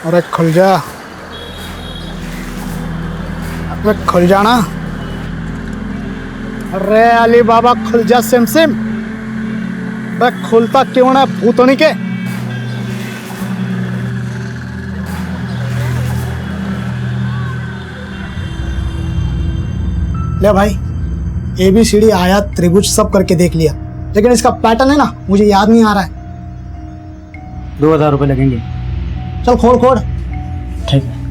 अरे खुल जा, अरे खुल जाना। अरे अली बाबा खुल जा सिम सिम। अरे खुलता क्यों ना भूतनी के। ले भाई, ABCD आयत त्रिभुज सब करके देख लिया, लेकिन इसका पैटर्न है ना मुझे याद नहीं आ रहा है। 2000 रुपये लगेंगे। चल खोल खोल। ठीक है।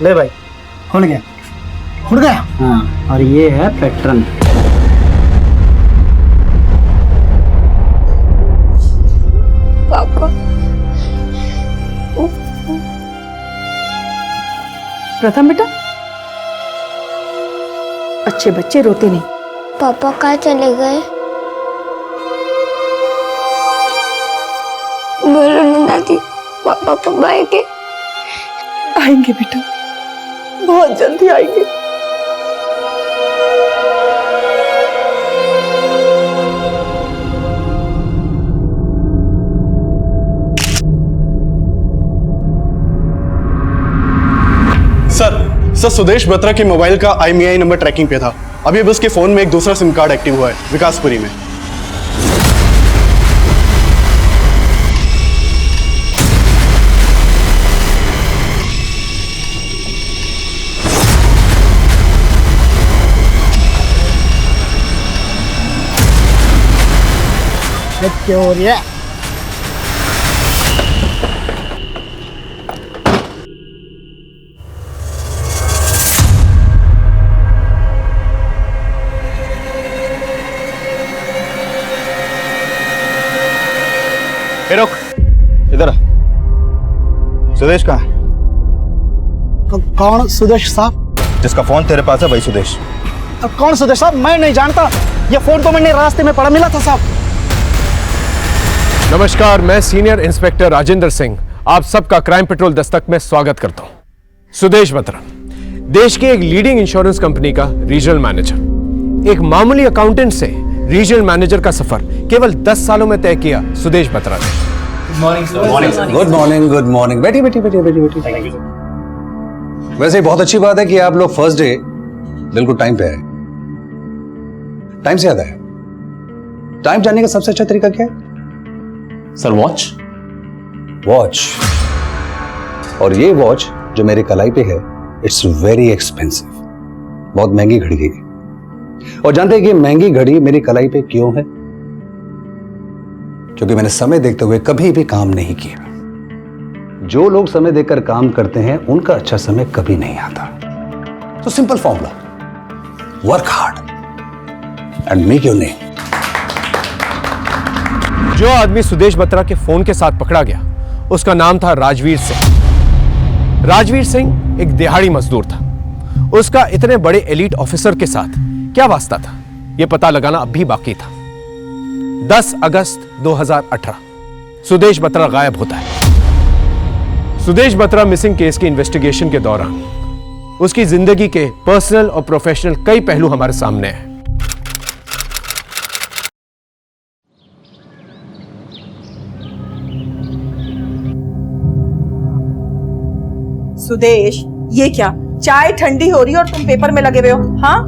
ले भाई, खुल गया। खुल गया। हाँ, और ये है पैटर्न। पापा, प्रथम बेटा, अच्छे बच्चे रोते नहीं। पापा कहाँ चले गए? बोलो ना दादी, पापा कब आएंगे? आएंगे बेटा, बहुत जल्दी आएंगे। सर सुदेश बत्रा के मोबाइल का IMEI नंबर ट्रैकिंग पे था। अभी अब उसके फोन में एक दूसरा सिम कार्ड एक्टिव हुआ है विकासपुरी में। क्या हो रहा है? रुक, इधर आ। सुदेश कहाँ है? कौन सुदेश साहब? जिसका फोन तेरे पास है वही सुदेश। कौन सुदेश साहब? मैं नहीं जानता। ये फोन तो मैंने रास्ते में पड़ा मिला था साहब। नमस्कार, मैं सीनियर इंस्पेक्टर राजेंद्र सिंह आप सबका क्राइम पेट्रोल दस्तक में स्वागत करता हूं। सुदेश बत्रा देश की एक लीडिंग इंश्योरेंस कंपनी का रीजनल मैनेजर, एक मामूली अकाउंटेंट से रीजनल मैनेजर का सफर केवल 10 सालों में तय किया सुदेश बत्रा ने। Good morning. बैठिए। वैसे बहुत अच्छी बात है कि आप लोग फर्स्ट डे बिल्कुल टाइम पे आए। टाइम से याद आया, टाइम जानने का सबसे अच्छा तरीका क्या है? Sir watch. और ये वॉच जो मेरे कलाई पे है, इट्स वेरी एक्सपेंसिव, बहुत महंगी घड़ी है। और जानते हैं कि महंगी घड़ी मेरी कलाई पे क्यों है? क्योंकि मैंने समय देखते हुए कभी भी काम नहीं किया। जो लोग समय देकर काम करते हैं उनका अच्छा समय कभी नहीं आता। तो simple formula, work hard and make your name. जो आदमी सुदेश बत्रा के फोन के साथ पकड़ा गया उसका नाम था राजवीर सिंह। राजवीर सिंह एक दिहाड़ी मजदूर था। उसका इतने बड़े एलीट ऑफिसर के साथ क्या वास्ता था, यह पता लगाना अब भी बाकी था। 10 अगस्त 2018 सुदेश बत्रा गायब होता है। सुदेश बत्रा मिसिंग केस के इन्वेस्टिगेशन के दौरान उसकी जिंदगी के पर्सनल और प्रोफेशनल कई पहलू हमारे सामने हैं। सुदेश, ये क्या, चाय ठंडी हो रही है और तुम पेपर में लगे हुए हो? हाँ,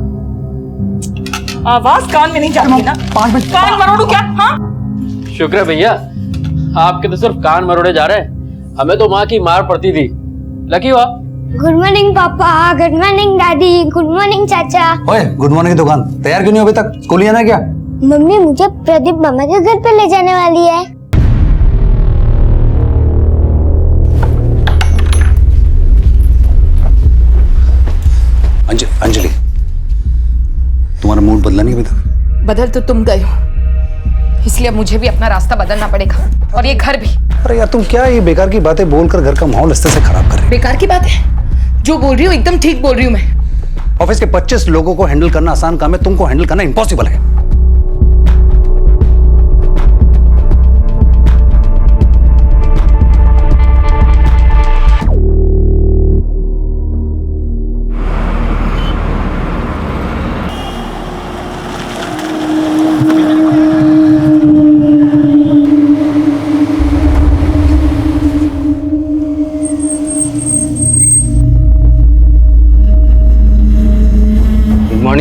आवाज कान में नहीं जाती ना? 5 मिनट कान मरोड़ू क्या? हाँ, शुक्र है भैया, आपके तो सिर्फ कान मरोड़े जा रहे हैं, हमें तो माँ की मार पड़ती थी। लकी हुआ। गुड मॉर्निंग पापा, गुड मॉर्निंग दादी, गुड मॉर्निंग चाचा। ओए, गुड मॉर्निंग की दुकान तैयार क्यों नहीं हो अभी तक? स्कूल ही आना क्या? मम्मी मुझे प्रदीप मामा के घर पे ले जाने वाली है। अंजलि, तुम्हारा मूड बदला नहीं अभी तक? बदल तो तुम गए हो, इसलिए मुझे भी अपना रास्ता बदलना पड़ेगा, और ये घर भी। अरे यार, तुम क्या ये बेकार की बातें बोलकर घर का माहौल इस तरह से खराब कर रही हो? बेकार की बात है, जो बोल रही हूँ एकदम ठीक बोल रही हूँ मैं। ऑफिस के 25 लोगों को हैंडल करना आसान काम है, तुमको हैंडल करना इम्पॉसिबल है।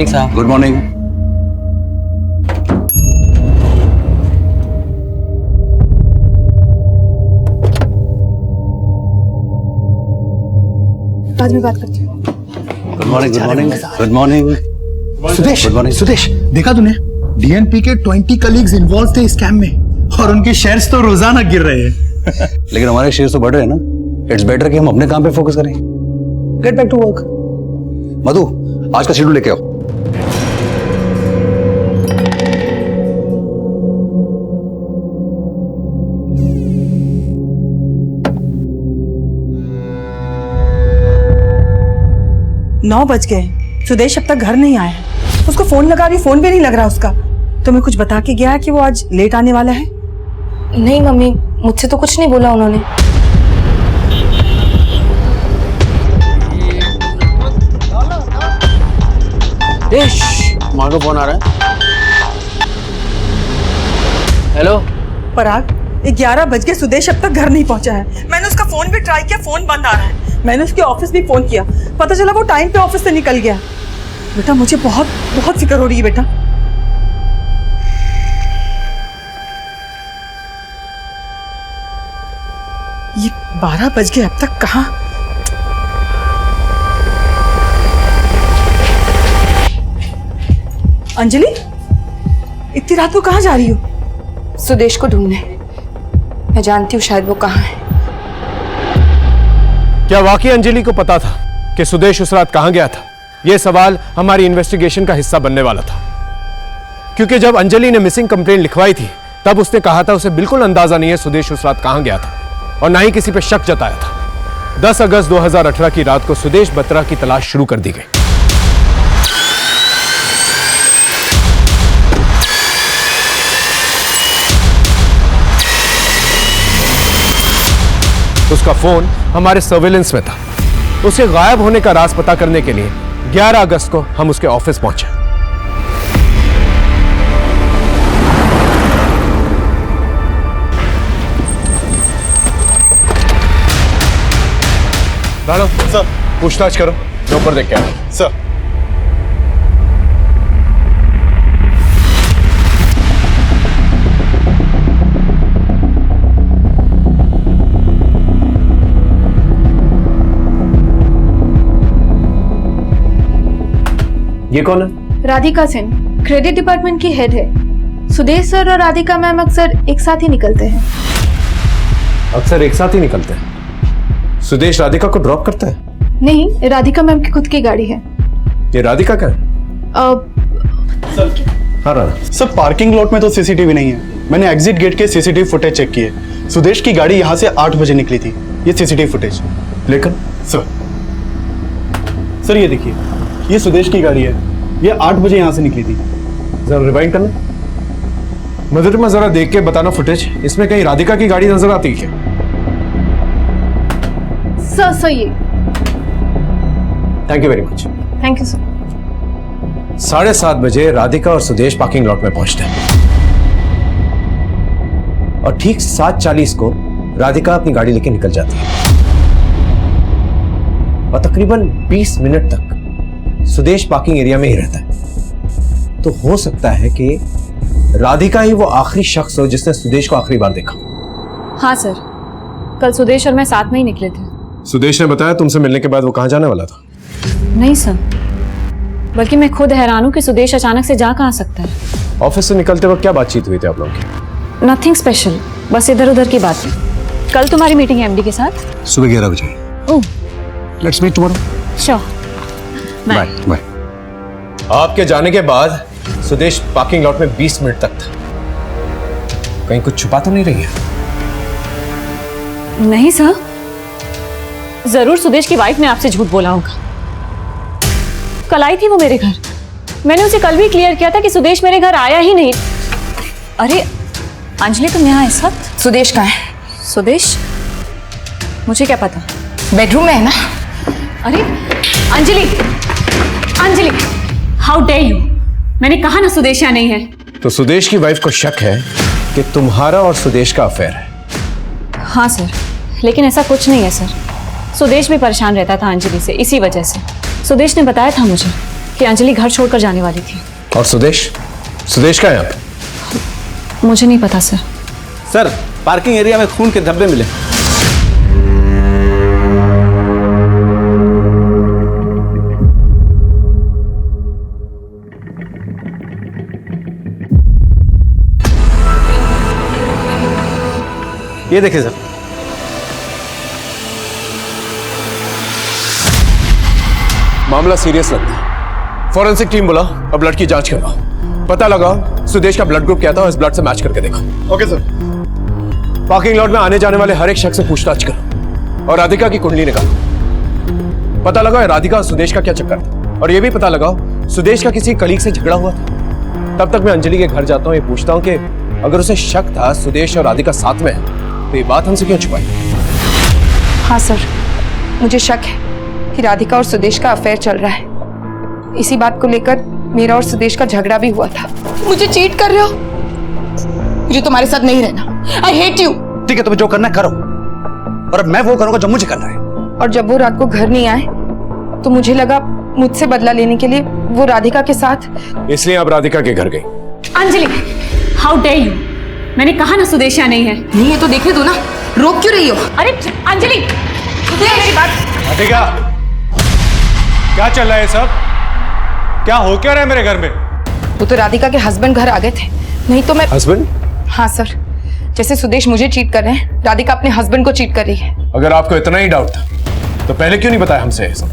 मॉर्निंग साहब। Good morning. बाद में बात करती हूँ। Good morning, good morning, good morning. Sudesh, good morning. Sudesh, देखा तूने? डीएनपी के 20 कलीग्स इन्वॉल्व थे इस स्कैम में और उनके शेयर्स तो रोजाना गिर रहे हैं। लेकिन हमारे शेयर तो बढ़ रहे हैं ना। इट्स बेटर कि हम अपने काम पे फोकस करें। Get back to work. Madhu, आज का शेड्यूल लेके आओ। नौ बज गए, सुदेश अब तक घर नहीं आया है। उसको फोन लगा रही, फोन भी नहीं लग रहा उसका। तुम्हें कुछ बता के गया है कि वो आज लेट आने वाला है? नहीं मम्मी, मुझसे तो कुछ नहीं बोला उन्होंने। माँ को फोन आ रहा है। हेलो पराग, 11 बज गए, सुदेश अब तक घर नहीं पहुंचा है। मैंने उसका फोन भी ट्राई किया, फोन बंद आ रहा है। मैंने उसके ऑफिस भी फोन किया, पता चला वो टाइम पे ऑफिस से निकल गया। बेटा मुझे बहुत बहुत फिक्र हो रही है बेटा। ये 12 बज गए, अब तक कहाँ? अंजलि, इतनी रात को कहाँ जा रही हो? सुदेश को ढूंढने। मैं जानती हूँ शायद वो कहाँ है। क्या वाकई अंजलि को पता था कि सुदेश उस रात कहां गया था? यह सवाल हमारी इन्वेस्टिगेशन का हिस्सा बनने वाला था, क्योंकि जब अंजलि ने मिसिंग कंप्लेंट लिखवाई थी तब उसने कहा था उसे बिल्कुल अंदाजा नहीं है सुदेश उस रात कहां गया था और ना ही किसी पे शक जताया था। 10 अगस्त 2018 की रात को सुदेश बत्रा की तलाश शुरू कर दी गई। उसका फोन हमारे सर्वेलेंस में था। उसे गायब होने का राज पता करने के लिए 11 अगस्त को हम उसके ऑफिस पहुंचे। राणा सर, पूछताछ करो, मैं ऊपर देख के आया। सर। ये कौन है? राधिका सेन, क्रेडिट डिपार्टमेंट की हेड है। सुदेश सर और राधिका मैम अक्सर एक साथ ही निकलते हैं। अक्सर एक साथ ही निकलते हैं? सुदेश राधिका को ड्रॉप करता है? नहीं, राधिका मैम की खुद की गाड़ी है। ये राधिका का है? हाँ राणा। सर, पार्किंग लॉट में तो सीसीटीवी नहीं है। मैंने एग्जिट गेट के सीसीटीवी फुटेज चेक किए। सुदेश की गाड़ी यहाँ से 8 बजे निकली थी। ये सीसीटीवी फुटेज। लेकिन सर ये देखिए, ये सुदेश की गाड़ी है। ये 8 बजे यहाँ से निकली थी। जरा रिवाइंड करना। मधुरिमा जरा देख के बताना फुटेज। इसमें कहीं राधिका की गाड़ी नजर आती है? सर ये। Thank you very much. Thank you sir. 7:30 बजे राधिका और सुदेश पार्किंग लॉट में पहुंचते हैं और ठीक 7:40 को राधिका अपनी गाड़ी लेकर निकल जाती है और तकरीबन 20 मिनट तक सुदेश पार्किंग एरिया में ही रहता है। तो हो सकता है कि राधिका ही वो आखिरी शख्स हो जिसने सुदेश को आखिरी बार देखा। हाँ सर, कल सुदेश और मैं साथ में ही निकले थे। सुदेश ने बताया तुमसे मिलने के बाद वो कहां जाने वाला था? नहीं सर, बल्कि मैं खुद हैरान हूँ कि सुदेश अचानक से जा कहाँ सकता है। ऑफिस से निकलते वक्त क्या बातचीत हुई थी आप लोगों की? नथिंग स्पेशल, बस इधर उधर की बात है। कल तुम्हारी मीटिंग है एमडी के साथ? सुबह 11 बजे। Oh, let's meet tomorrow. Sure. Bye bye. आपके जाने के बाद सुदेश पार्किंग लॉट में 20 मिनट तक था। कहीं कुछ छुपा तो नहीं रही है? नहीं सर, जरूर सुदेश की वाइफ ने आपसे झूठ बोला होगा। कल आई थी वो मेरे घर। मैंने उसे कल भी क्लियर किया था कि सुदेश मेरे घर आया ही नहीं। अरे अंजलि, तुम यहाँ इस वक्त? सुदेश कहाँ है? सुदेश? मुझे क्या पता। बेडरूम में है ना? अरे Anjali, Anjali, how dare you! मैंने कहा ना सुदेश यहाँ नहीं है। तो सुदेश की वाइफ को शक है कि तुम्हारा और सुदेश का अफेयर है? हाँ सर, लेकिन ऐसा कुछ नहीं है सर। सुदेश भी परेशान रहता था अंजलि से, इसी वजह से। सुदेश ने बताया था मुझे कि कि अंजलि घर छोड़कर जाने वाली थी। और सुदेश सुदेश का यहाँ पे? मुझे नहीं पता सर। सर, पार्किंग एरिया में खून के धब्बे मिले। ये देखिए सर। मामला सीरियस लगता है। फॉरेंसिक टीम बुलाओ और ब्लड की जांच करवाओ। पता लगाओ सुदेश का ब्लड ग्रुप क्या था और इस ब्लड से मैच करके देखो। Okay sir. पार्किंग लॉट में आने जाने वाले हर एक शख्स से पूछताछ करो और राधिका की कुंडली निकालो। पता लगाओ राधिका और सुदेश का क्या चक्कर था, और यह भी पता लगाओ सुदेश का किसी कलीग से झगड़ा हुआ था। तब तक मैं अंजलि के घर जाता हूं, ये पूछता हूं कि अगर उसे शक था सुदेश और राधिका साथ में है तो ये बात हमसे क्यों छुपाई? हाँ सर, मुझे शक है कि राधिका और सुदेश का अफेयर चल रहा है। इसी बात को लेकर मेरा और सुदेश का झगड़ा भी हुआ था। मुझे चीट कर रहे हो? मुझे तुम्हारे साथ नहीं रहना। I hate you. ठीक है, तुम्हें जो करना है करो, और अब मैं वो करूंगा जो मुझे करना है। और जब वो रात को घर नहीं आए तो मुझे लगा मुझसे बदला लेने के लिए वो राधिका के साथ, इसलिए अब राधिका के घर गई। Anjali, how dare you! मैंने कहा ना सुदेश यहाँ नहीं है। नहीं है तो देखने दो ना, रोक क्यों रही हो? अरे अंजलि, मेरी बात। राधिका, क्या चल रहा है सब? क्या हो क्या रहा है मेरे घर में? वो तो राधिका के हस्बैंड घर आ गए थे, नहीं तो मैं। हस्बैंड? हाँ सर, जैसे सुदेश मुझे चीट कर रहे हैं, राधिका अपने हस्बैंड को चीट कर रही है। अगर आपको इतना ही डाउट था तो पहले क्यों नहीं बताया हमसे ये सब?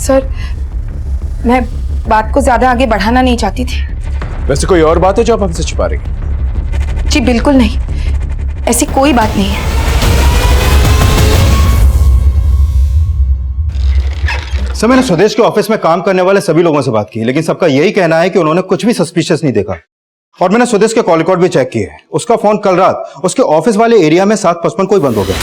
सर, मैं बात को ज्यादा आगे बढ़ाना नहीं चाहती थी। वैसे कोई और बात है जो आप हमसे छुपा रही हैं? जी बिल्कुल नहीं, ऐसी कोई बात नहीं है। सर, मैंने सुदेश के ऑफिस में काम करने वाले सभी लोगों से बात की, लेकिन सबका यही कहना है कि उन्होंने कुछ भी सस्पिशियस नहीं देखा। और मैंने सुदेश के कॉल रिकॉर्ड भी चेक किए। उसका फोन कल रात उसके ऑफिस वाले एरिया में 7:55 को ही बंद हो गया।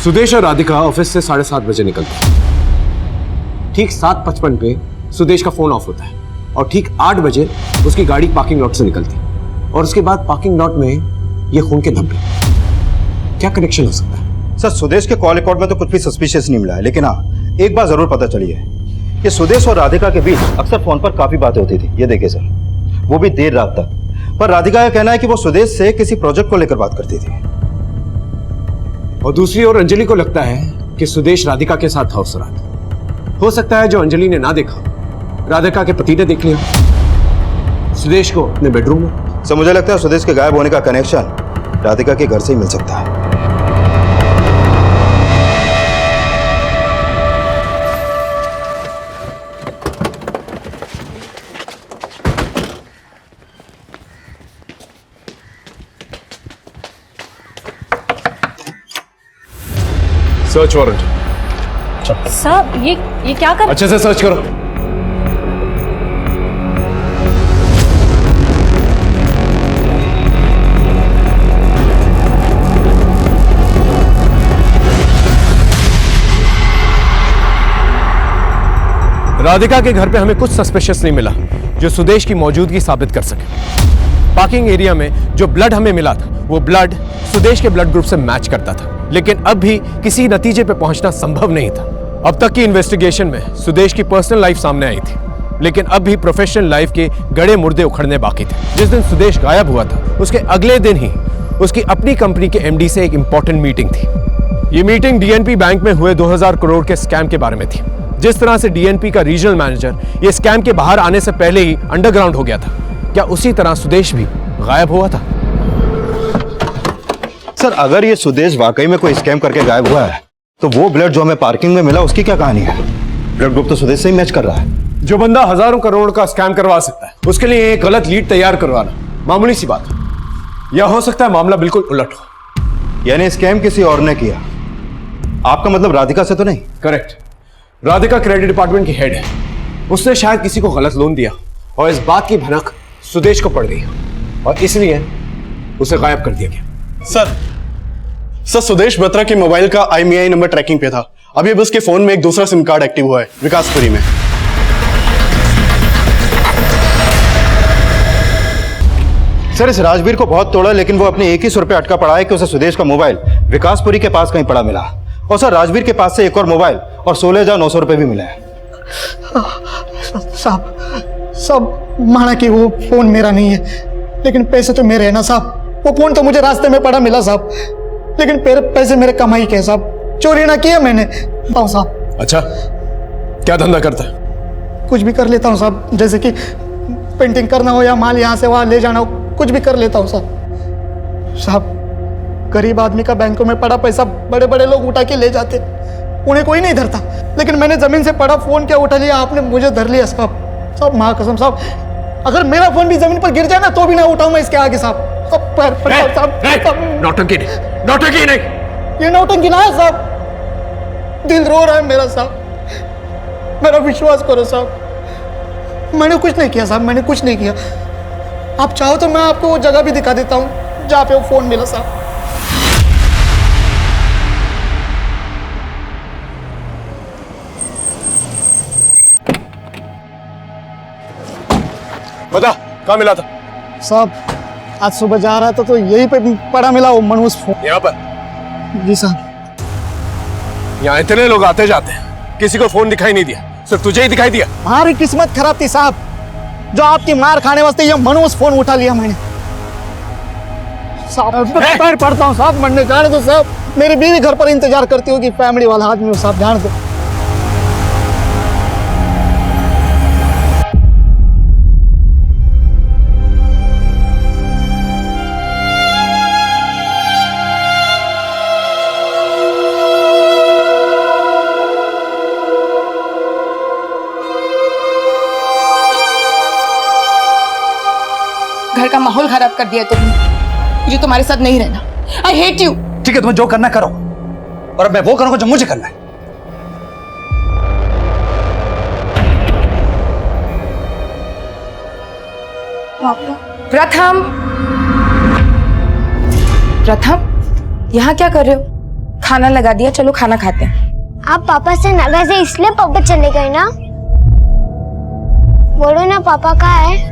सुदेश और राधिका ऑफिस से 7:30 बजे निकलते हैं। ठीक 7:55 पे सुदेश का फोन ऑफ होता है और ठीक 8 बजे उसकी गाड़ी पार्किंग लॉट से निकलती है, और उसके बाद पार्किंग लॉट में ये खून के धब्बे। क्या कनेक्शन हो सकता है? सर, सुदेश के कॉल रिकॉर्ड में तो कुछ भी सस्पिशियस नहीं मिला है, लेकिन हाँ, एक बात जरूर पता चली है कि सुदेश और राधिका के बीच अक्सर फोन पर काफी बातें होती थी। ये देखिए सर, वो भी देर रात तक। पर राधिका का कहना है कि वो सुदेश से किसी प्रोजेक्ट को लेकर बात करती थी। और दूसरी ओर अंजलि को लगता है कि सुदेश राधिका के साथ था उस रात। हो सकता है जो अंजलि ने ना देखा, राधिका के पति ने देख लिया सुदेश को अपने बेडरूम में। सर, मुझे लगता है सुदेश के गायब होने का कनेक्शन राधिका के घर से ही मिल सकता है। Search warrant. सर ये क्या कर? अच्छे से सर्च करो। राधिका के घर पे हमें कुछ सस्पिशियस नहीं मिला जो सुदेश की मौजूदगी साबित कर सके। पार्किंग एरिया में जो ब्लड हमें मिला था वो ब्लड सुदेश के ब्लड ग्रुप से मैच करता था, लेकिन अब भी किसी नतीजे पे पहुंचना संभव नहीं था। अब तक की इन्वेस्टिगेशन में सुदेश की पर्सनल लाइफ सामने आई थी, लेकिन अब भी प्रोफेशनल लाइफ के गड़े मुर्दे उखड़ने बाकी थे। जिस दिन सुदेश गायब हुआ था उसके अगले दिन ही उसकी अपनी कंपनी के एमडी से एक इंपॉर्टेंट मीटिंग थी। ये मीटिंग डीएनपी बैंक में हुए 2000 करोड़ के स्कैम के बारे में थी। जिस तरह से डीएनपी का रीजनल मैनेजर ये स्कैम के बाहर आने से पहले ही अंडरग्राउंड हो गया था, क्या उसी तरह सुदेश भी गायब हुआ था? सर, अगर ये सुदेश वाकई में कोई स्कैम करके गायब हुआ है तो वो ब्लड जो हमें पार्किंग में मिला उसकी क्या कहानी है? ब्लड ग्रुप तो सुदेश से ही मैच कर रहा है। जो बंदा हजारों करोड़ का स्कैम करवा सकता है उसके लिए एक गलत लीड तैयार करवाना मामूली सी बात है। या हो सकता है मामला बिल्कुल उलट हो, यानी स्कैम किसी और ने किया। आपका मतलब राधिका से तो नहीं? करेक्ट। राधिका क्रेडिट डिपार्टमेंट की हेड है। उसने शायद किसी को गलत लोन दिया और इस बात की भनक सुदेश को पड़ गई और इसलिए उसे गायब कर दिया गया। सर सुदेश बत्रा के मोबाइल का IMEI नंबर ट्रैकिंग पे था। अभी अब उसके फोन में एक दूसरा सिम कार्ड एक्टिव हुआ है विकासपुरी में। सर, इस राजवीर को बहुत तोड़ा, लेकिन वो अपने एक ही सुर पे अटका पड़ा है कि उसे सुदेश का मोबाइल विकासपुरी के पास कहीं पड़ा मिला। और सर, राजवीर के पास से एक और मोबाइल और 16,900 रुपए भी मिले हैं। साहब माना कि वो फोन मेरा नहीं है, लेकिन पैसे तो मेरे हैं ना साहब। वो फोन तो मुझे रास्ते में पड़ा मिला साहब, लेकिन पैसे मेरे कमाई के साहब, चोरी ना किया मैंने। साहब अच्छा, क्या धंधा करता है? कुछ भी कर लेता हूँ साहब, जैसे कि पेंटिंग करना हो या माल यहाँ से वहाँ ले जाना हो, कुछ भी कर लेता हूँ साहब। साहब गरीब आदमी का बैंकों में पड़ा पैसा बड़े बड़े लोग उठा के ले जाते, उन्हें कोई नहीं धरता, लेकिन मैंने जमीन से पड़ा फोन क्या उठा लिया, आपने मुझे धर लिया साहब। साहब माँ कसम साहब, अगर मेरा फोन भी जमीन पर गिर जाए ना तो भी ना उठाऊं मैं इसके आगे साहब। नौटंकी नहीं, नौटंकी नहीं। ये नौटंकी ना है साहब, दिल रो रहा है मेरा साहब, मेरा विश्वास करो साहब। मैंने कुछ नहीं किया साहब, मैंने कुछ नहीं किया। आप चाहो तो मैं आपको वो जगह भी दिखा देता हूँ जहाँ पे वो फोन मिला साहब। बता कहाँ मिला था? साहब आज सुबह जा रहा था तो यहीं पे पड़ा मिला वो मनोज फोन। यहाँ पर? जी साहब। यहाँ इतने लोग आते जाते हैं, किसी को फोन दिखाई नहीं दिया, सिर्फ तुझे ही दिखाई दिया। हमारी किस्मत खराब थी साहब, जो आपकी मार खाने वास्ते ये मनोज फोन उठा लिया मैंने साहब। पैर पड़ता हूँ साहब, मरने जाने दो साहब, मेरी बीवी घर पर इंतजार करती होगी, फैमिली वाला आदमी हो साहब, जान दो। घर का माहौल खराब कर दिया तुमने, मुझे तुम्हारे साथ नहीं रहना। I hate you. ठीक है, तुम्हें जो करना करो, और अब मैं वो करूंगा जो मुझे करना है। प्रथम, प्रथम यहाँ क्या कर रहे हो? खाना लगा दिया, चलो खाना खाते हैं। आप पापा से नाराज है इसलिए पापा चले गए ना? बोलो ना पापा कहाँ है?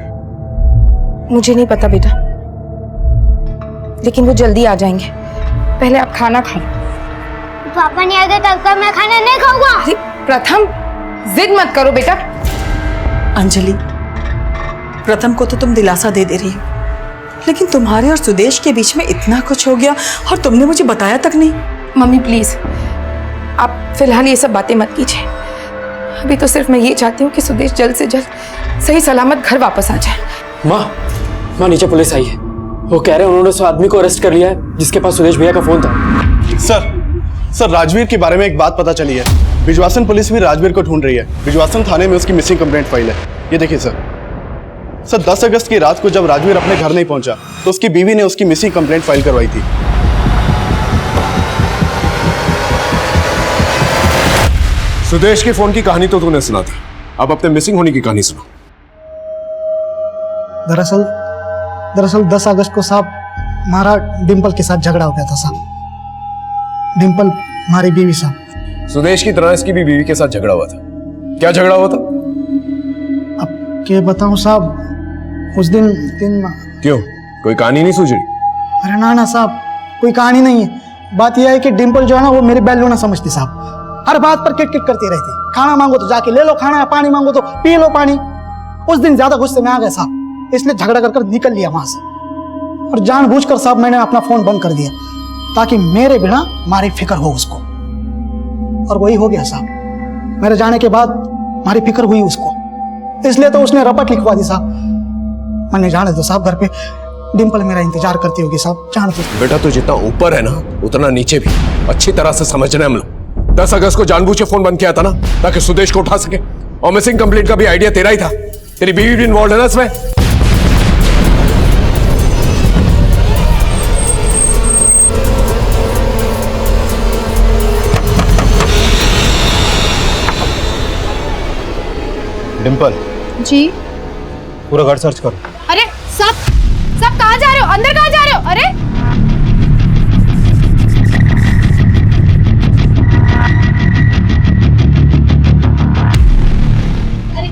मुझे नहीं पता बेटा, लेकिन वो जल्दी आ जाएंगे। पहले आप खाना खाओ। पापा नहीं आते तब तक मैं खाना नहीं खाऊंगा। प्रथम जिद मत करो बेटा। अंजलि, प्रथम को तो तुम दिलासा दे रही हो, लेकिन तुम्हारे और सुदेश के बीच में इतना कुछ हो गया और तुमने मुझे बताया तक नहीं। मम्मी प्लीज, आप फिलहाल ये सब बातें मत कीजिए। अभी तो सिर्फ मैं ये चाहती हूँ कि सुदेश जल्द से जल्द सही सलामत घर वापस आ जाए। माँ नीचे पुलिस आई है, वो कह रहे हैं उन्होंने उस आदमी को अरेस्ट कर लिया है जिसके पास सुदेश भैया का फोन था। सर राजवीर के बारे में एक बात पता चली है। बिजवासन पुलिस भी राजवीर को ढूंढ रही है। बिजवासन थाने में उसकी मिसिंग कंप्लेंट फाइल है। ये देखिए सर 10 अगस्त की रात को जब राजवीर अपने घर नहीं पहुंचा तो उसकी बीवी ने उसकी मिसिंग कंप्लेंट फाइल करवाई थी। सुदेश के फोन की कहानी तो तूने सुना थी, अब अपने मिसिंग होने की कहानी सुनो। दरअसल 10 अगस्त को साहब हमारा डिम्पल के साथ झगड़ा हो गया था साहब। डिम्पल हमारी बीवी साहब। सुदेश की तरह इसकी भी बीवी के साथ झगड़ा हुआ था। क्या झगड़ा हुआ था? अब क्या बताऊं साहब, उस दिन क्यों, कोई कहानी नहीं सूझ रही? अरे ना साहब, कोई कहानी नहीं है। बात यह है कि डिम्पल जो है ना वो मेरी बैल्यू ना समझती साहब, हर बात पर किट किट करती रहती। खाना मांगो तो जाके ले लो खाना, पानी मांगो तो पी लो पानी। उस दिन ज्यादा गुस्से में आ गए साहब, इसलिए झगड़ा कर निकल लिया वहां से, और जानबूझकर साहब मैंने अपना फोन बंद कर दिया ताकि मेरे बिना हमारी फिक्र हो उसको, और वही हो गया साहब। मेरे जाने के बाद हमारी फिक्र हुई उसको, इसलिए तो उसने रपट लिखवा दी साहब। मैंने जाने दो साहब, घर पे डिम्पल मेरा इंतजार करती होगी साहब, जान दो। बेटा तू जितना ऊपर है ना उतना नीचे भी अच्छी तरह से समझना है हम लोग। 10 अगस्त को जानबूझ के फोन बंद किया था ना ताकि सुदेश को उठा सके, और मिसिंग कंप्लेंट का भी आइडिया तेरा ही था। तेरी बीवी भी इन्वॉल्व है ना इसमें? डिम्पल जी पूरा घर सर्च करो। अरे सब कहाँ जा रहे हो? अंदर कहाँ जा रहे हो? अरे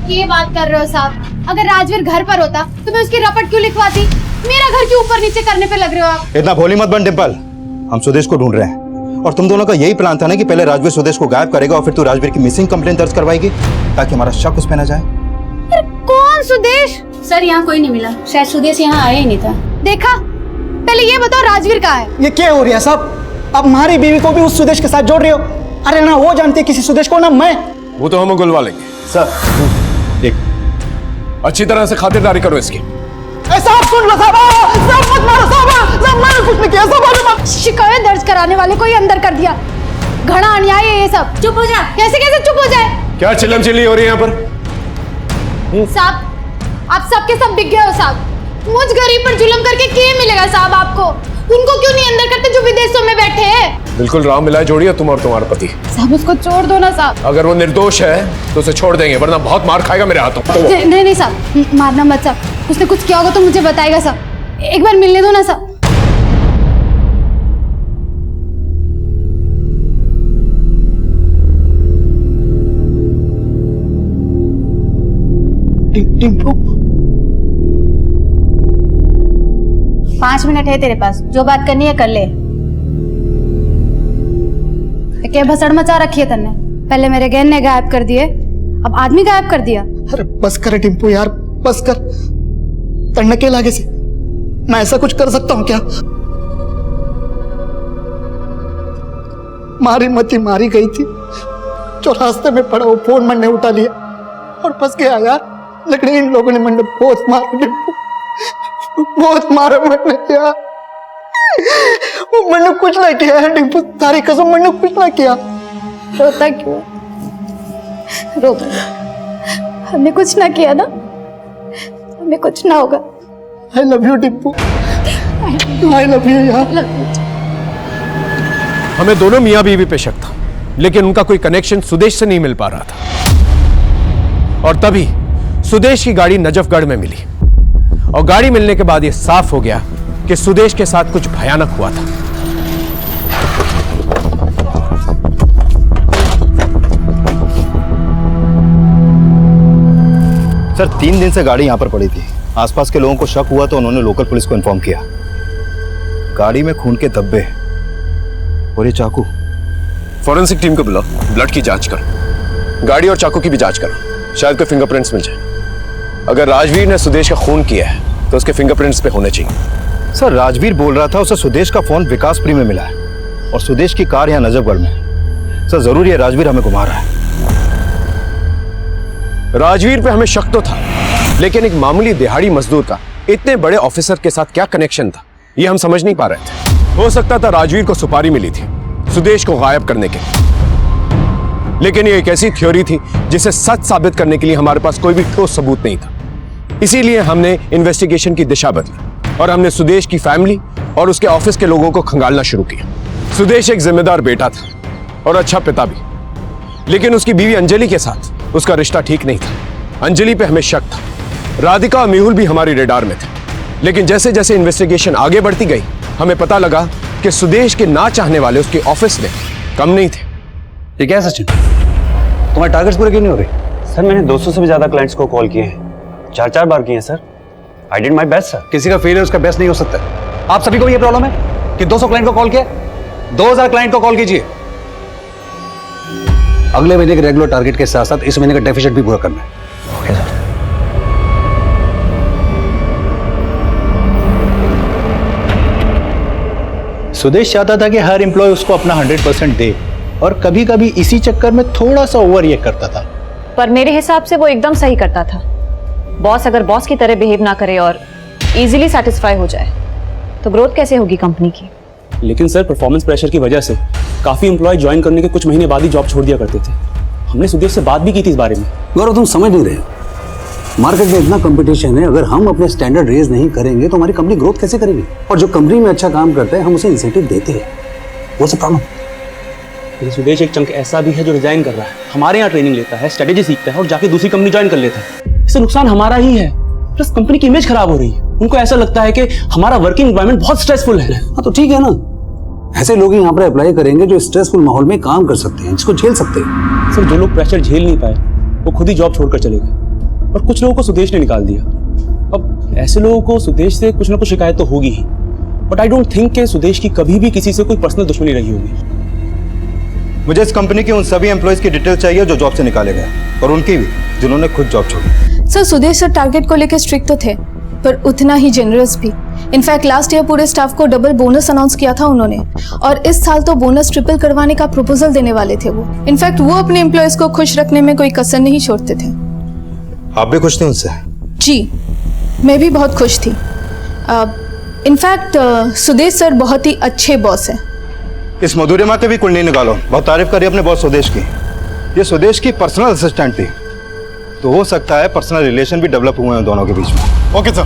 ये बात कर रहे हो साहब? अगर राजवीर घर पर होता तो मैं उसकी रपट क्यों लिखवाती? मेरा घर क्यों ऊपर नीचे करने पे लग रहे हो आप? इतना भोली मत बन डिम्पल, हम सुदेश को ढूंढ रहे हैं। और तुम दोनों का यही प्लान था ना कि पहले राजवीर सुदेश को गायब करेगा और फिर तू राजवीर की मिसिंग कंप्लेंट दर्ज करवाएगी ताकि हमारा शक उस पर ना जाए। कौन सुदेश? सर यहाँ कोई नहीं मिला, शायद सुदेश यहाँ आया ही नहीं था। देखा, पहले ये बताओ राजवीर कहाँ है? ये क्या हो रहा है साहब? अब हमारी बीवी को भी उस सुदेश के साथ जोड़ रहे हो। अरे ना वो जानती है किसी सुदेश को, ना मैं। वो तो हम गुलवा लेंगे। सर एक अच्छी तरह से खातिरदारी करो इसकी। साहब सुन लो साहब, साहब मत मारो साहब, साहब मैंने कुछ नहीं किया साहब। शिकायत दर्ज कराने वाले को ही अंदर कर दिया। घना अन्याय है ये सब। चुप हो जा। कैसे कैसे चुप हो जाए? क्या चिल्लम चिल्ली हो रही है यहाँ पर? साहब आप सबके सब बिक गए हो साहब। मुझ गरीब पर जुल्म करके क्या मिलेगा साहब आपको? उनको क्यों नहीं अंदर करते जो विदेशों में बैठे हैं? बिल्कुल राव मिलाए जोड़िए तुम और तुम्हारा पति। साहब उसको छोड़ दो ना साहब। अगर वो निर्दोष है तो उसे छोड़ देंगे, वरना बहुत मार खाएगा मेरे हाथों। नहीं नहीं साहब, मारना मत साहब। उसने कुछ किया होगा तो मुझे बताएगा साहब। एक बार मिलने दो ना साहब। टिम्पू 5 मिनट है तेरे पास, जो बात करनी है कर ले। क्या भसड़ मचा रखी है तन्ने? पहले मेरे गहने गायब कर दिए, अब आदमी गायब कर दिया। अरे बस कर टिम्पू यार, बस कर। तड़ने के लागे से मैं ऐसा कुछ कर सकता हूँ क्या? मारी मती मारी गई थी, जो रास्ते में पड़ा वो फोन मैंने उठा लिया और फंस गया यार। लेकिन इन लोगों ने मैंने बहुत मारा टिम्पू, बहुत मारा मैंने यार। वो मैंने कुछ ना किया है टिम्पू, तारी कसम मैंने कुछ ना किया। रोता क्यों? रो हमने कुछ ना किया ना, हमें कुछ ना होगा। I love you Timpu, I love you यार। हमें दोनों मियां बीवी पे शक था, लेकिन उनका कोई कनेक्शन सुदेश से नहीं मिल पा रहा था। और तभी सुदेश की गाड़ी नजफगढ़ में मिली और गाड़ी मिलने के बाद यह साफ हो गया कि सुदेश के साथ कुछ भयानक हुआ था। सर 3 दिन से गाड़ी यहाँ पर पड़ी थी। आसपास के लोगों को शक हुआ तो उन्होंने लोकल पुलिस को इन्फॉर्म किया। गाड़ी में खून के धब्बे और ये चाकू। फॉरेंसिक टीम को बुलाओ, ब्लड की जांच करो, गाड़ी और चाकू की भी जांच करो, शायद कोई फिंगरप्रिंट्स मिल जाए। अगर राजवीर ने सुदेश का खून किया है तो उसके फिंगरप्रिंट्स पे होने चाहिए। सर राजवीर बोल रहा था उसे सुदेश का फोन विकासपुरी में मिला है और सुदेश की कार यहाँ नजफगढ़ में। सर जरूर ये राजवीर हमें घुमा रहा है। राजवीर पे हमें शक तो था, लेकिन एक मामूली दिहाड़ी मजदूर का इतने बड़े ऑफिसर के साथ क्या कनेक्शन था, ये हम समझ नहीं पा रहे थे। हो सकता था राजवीर को सुपारी मिली थी सुदेश को गायब करने के, लेकिन ये एक ऐसी थ्योरी थी जिसे सच साबित करने के लिए हमारे पास कोई भी ठोस सबूत नहीं था। इसीलिए हमने इन्वेस्टिगेशन की दिशा बदली और हमने सुदेश की फैमिली और उसके ऑफिस के लोगों को खंगालना शुरू किया। सुदेश एक जिम्मेदार बेटा था और अच्छा पिता भी, लेकिन उसकी बीवी अंजलि के साथ उसका रिश्ता ठीक नहीं था। अंजलि पे हमें शक था। राधिका और मेहुल भी हमारी रेडार में थे, लेकिन जैसे जैसे इन्वेस्टिगेशन आगे बढ़ती गई हमें पता लगा कि सुदेश के ना चाहने वाले उसके ऑफिस में कम नहीं थे। ये क्या सचिन, तुम्हारे टारगेट्स पूरे क्यों नहीं हो रहे? सर मैंने 200 से भी ज्यादा क्लाइंट्स को कॉल किए हैं, 4 बार किए हैं sir. I did my best sir. किसी का फेलियर उसका बेस्ट नहीं हो सकता। आप सभी को ये प्रॉब्लम है कि 200 क्लाइंट को कॉल किया, 2000 क्लाइंट को कॉल कीजिए। अगले महीने के रेगुलर टारगेट के साथ साथ इस महीने का डेफिसिट भी पूरा करना है। Okay sir. सुदेश चाहता था कि हर एम्प्लॉय उसको अपना 100% दे और कभी कभी इसी चक्कर में थोड़ा सा ओवर रिएक्ट करता था। पर मेरे हिसाब से वो एकदम सही करता था। बॉस अगर बॉस की तरह बिहेव ना करे और इजीली सेटिस्फाई हो जाए तो ग्रोथ कैसे होगी कंपनी की? लेकिन सर परफॉर्मेंस प्रेशर की वजह से काफी एम्प्लॉय ज्वाइन करने के कुछ महीने बाद ही जॉब छोड़ दिया करते थे। हमने सुदेश से बात भी की थी इस बारे में। गौरव तुम समझ नहीं रहे, मार्केट में इतना कंपटीशन है, अगर हम अपने स्टैंडर्ड रेज नहीं करेंगे तो हमारी कंपनी ग्रोथ कैसे करेगी? और जो कंपनी में अच्छा काम करता है हम उसे इंसेंटिव देते हैं, वो सब प्रॉब्लम। लेकिन सुदेश एक चंक ऐसा भी है जो रिजाइन कर रहा है, हमारे यहाँ ट्रेनिंग लेता है, स्ट्रेटेजी सीखता है और जाके दूसरी कंपनी ज्वाइन कर लेता है। इससे नुकसान हमारा ही है, प्लस कंपनी की इमेज खराब हो रही है। उनको ऐसा लगता है कि हमारा वर्किंग एनवायरनमेंट बहुत स्ट्रेसफुल है। हाँ तो ठीक है ना, ऐसे लोग यहाँ पर अप्लाई करेंगे जो स्ट्रेसफुल माहौल में काम कर सकते हैं, जिसको झेल सकते हैं। सर जो लोग प्रेशर झेल नहीं पाए वो खुद ही जॉब छोड़कर चले गए और कुछ लोगों को सुदेश ने निकाल दिया। अब ऐसे लोगों को सुदेश से कुछ ना कुछ शिकायत तो होगी ही, बट आई डोंट थिंक कि सुदेश की कभी भी किसी से कोई पर्सनल दुश्मनी रही होगी। मुझे इस कंपनी के उन सभी एम्प्लॉयज की डिटेल चाहिए जो जॉब से निकाले गए, और उनकी भी जिन्होंने खुद जॉब छोड़ी। सर सुदेश सर टारगेट को लेकर स्ट्रिक्ट तो थे, पर उतना ही जेनरस भी। इनफैक्ट लास्ट ईयर पूरे स्टाफ को डबल बोनस अनाउंस किया था उन्होंने, और इस साल तो बोनस ट्रिपल करवाने का प्रपोजल देने वाले थे वो। इनफैक्ट वो अपने एम्प्लॉयज को खुश रखने में कोई कसर नहीं छोड़ते थे। आप भी खुश थे उनसे? जी, मैं भी बहुत खुश थी। इनफैक्ट सुदेश सर बहुत ही अच्छे बॉस हैं। इस मधुरिमा के भी कुंडली निकालो, बहुत तारीफ करी अपने बॉस सुदेश की। ये सुदेश की पर्सनल असिस्टेंट थी, तो हो सकता है पर्सनल रिलेशन भी डेवलप हुए हैं दोनों के बीच में। Okay sir.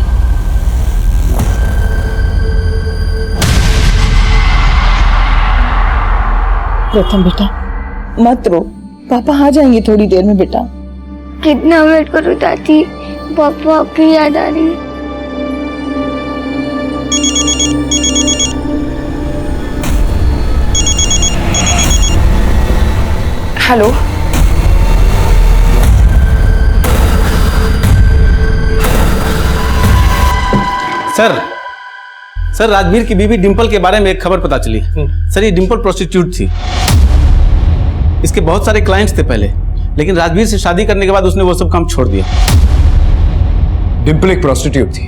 प्रथम बेटा मत रो, पापा आ जाएंगे थोड़ी देर में बेटा। कितना वेट करूं दादी, पापा आपकी याद आ रही है। हेलो, सर राजवीर की बीवी डिंपल के बारे में एक खबर पता चली। सर ये डिंपल प्रोस्टिट्यूट थी, इसके बहुत सारे क्लाइंट्स थे पहले, लेकिन राजवीर से शादी करने के बाद उसने वो सब काम छोड़ दिया। डिंपल एक प्रोस्टिट्यूट थी।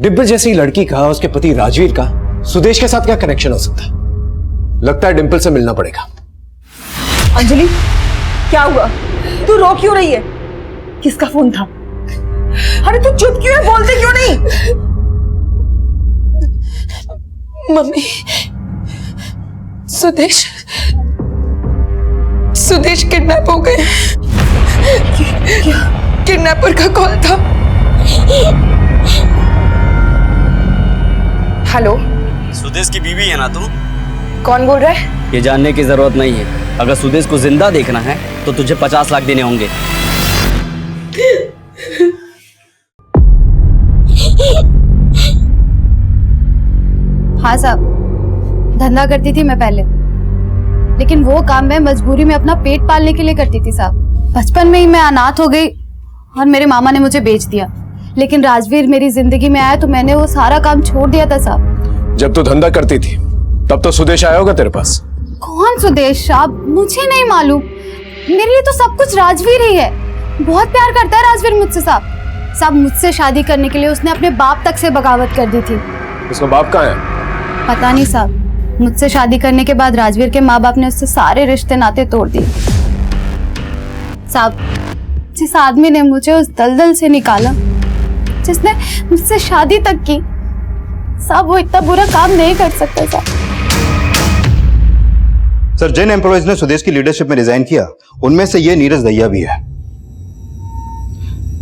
डिंपल जैसी लड़की का, उसके पति राजवीर का सुदेश के साथ क्या कनेक्शन हो सकता है? लगता है डिंपल से मिलना पड़ेगा। अंजलि क्या हुआ? तू रो क्यों रही है? किसका फोन था? अरे तू चुप क्यों है, बोलते क्यों नहीं? मम्मी, सुदेश किडनैप हो गए। किडनैपर का कॉल था। हेलो, सुदेश की बीवी है ना तुम? कौन बोल रहा है? ये जानने की जरूरत नहीं है। अगर सुदेश को जिंदा देखना है तो तुझे 50 लाख देने होंगे। हाँ साहब, धंधा करती थी मैं पहले, लेकिन वो काम मैं मजबूरी में अपना पेट पालने के लिए करती थी साहब। बचपन में ही मैं अनाथ हो गई और मेरे मामा ने मुझे बेच दिया, लेकिन राजवीर मेरी जिंदगी में आया तो मैंने वो सारा काम छोड़ दिया था साहब। जब तू धंधा करती थी तब तो सुदेश आया होगा तेरे पास। कौन सुदेश साहब? मुझे नहीं मालूम, मेरे लिए तो सब कुछ राजवीर ही है। बहुत प्यार करता है राजवीर मुझसे साहब। मुझसे शादी करने के लिए उसने अपने बाप तक से बगावत कर दी थी। उसका बाप कहाँ है? पता नहीं साहब, मुझसे शादी करने के बाद राजवीर के माँ बाप ने उससे सारे रिश्ते नाते तोड़ दिए साहब। जिस आदमी ने मुझे उस दलदल से निकाला, जिसने मुझसे शादी तक की साहब, वो इतना बुरा काम नहीं कर सकता साहब। सर, जिन एम्प्लॉयज ने सुदेश की लीडरशिप में रिजाइन किया उनमें से ये नीरज दहिया भी है।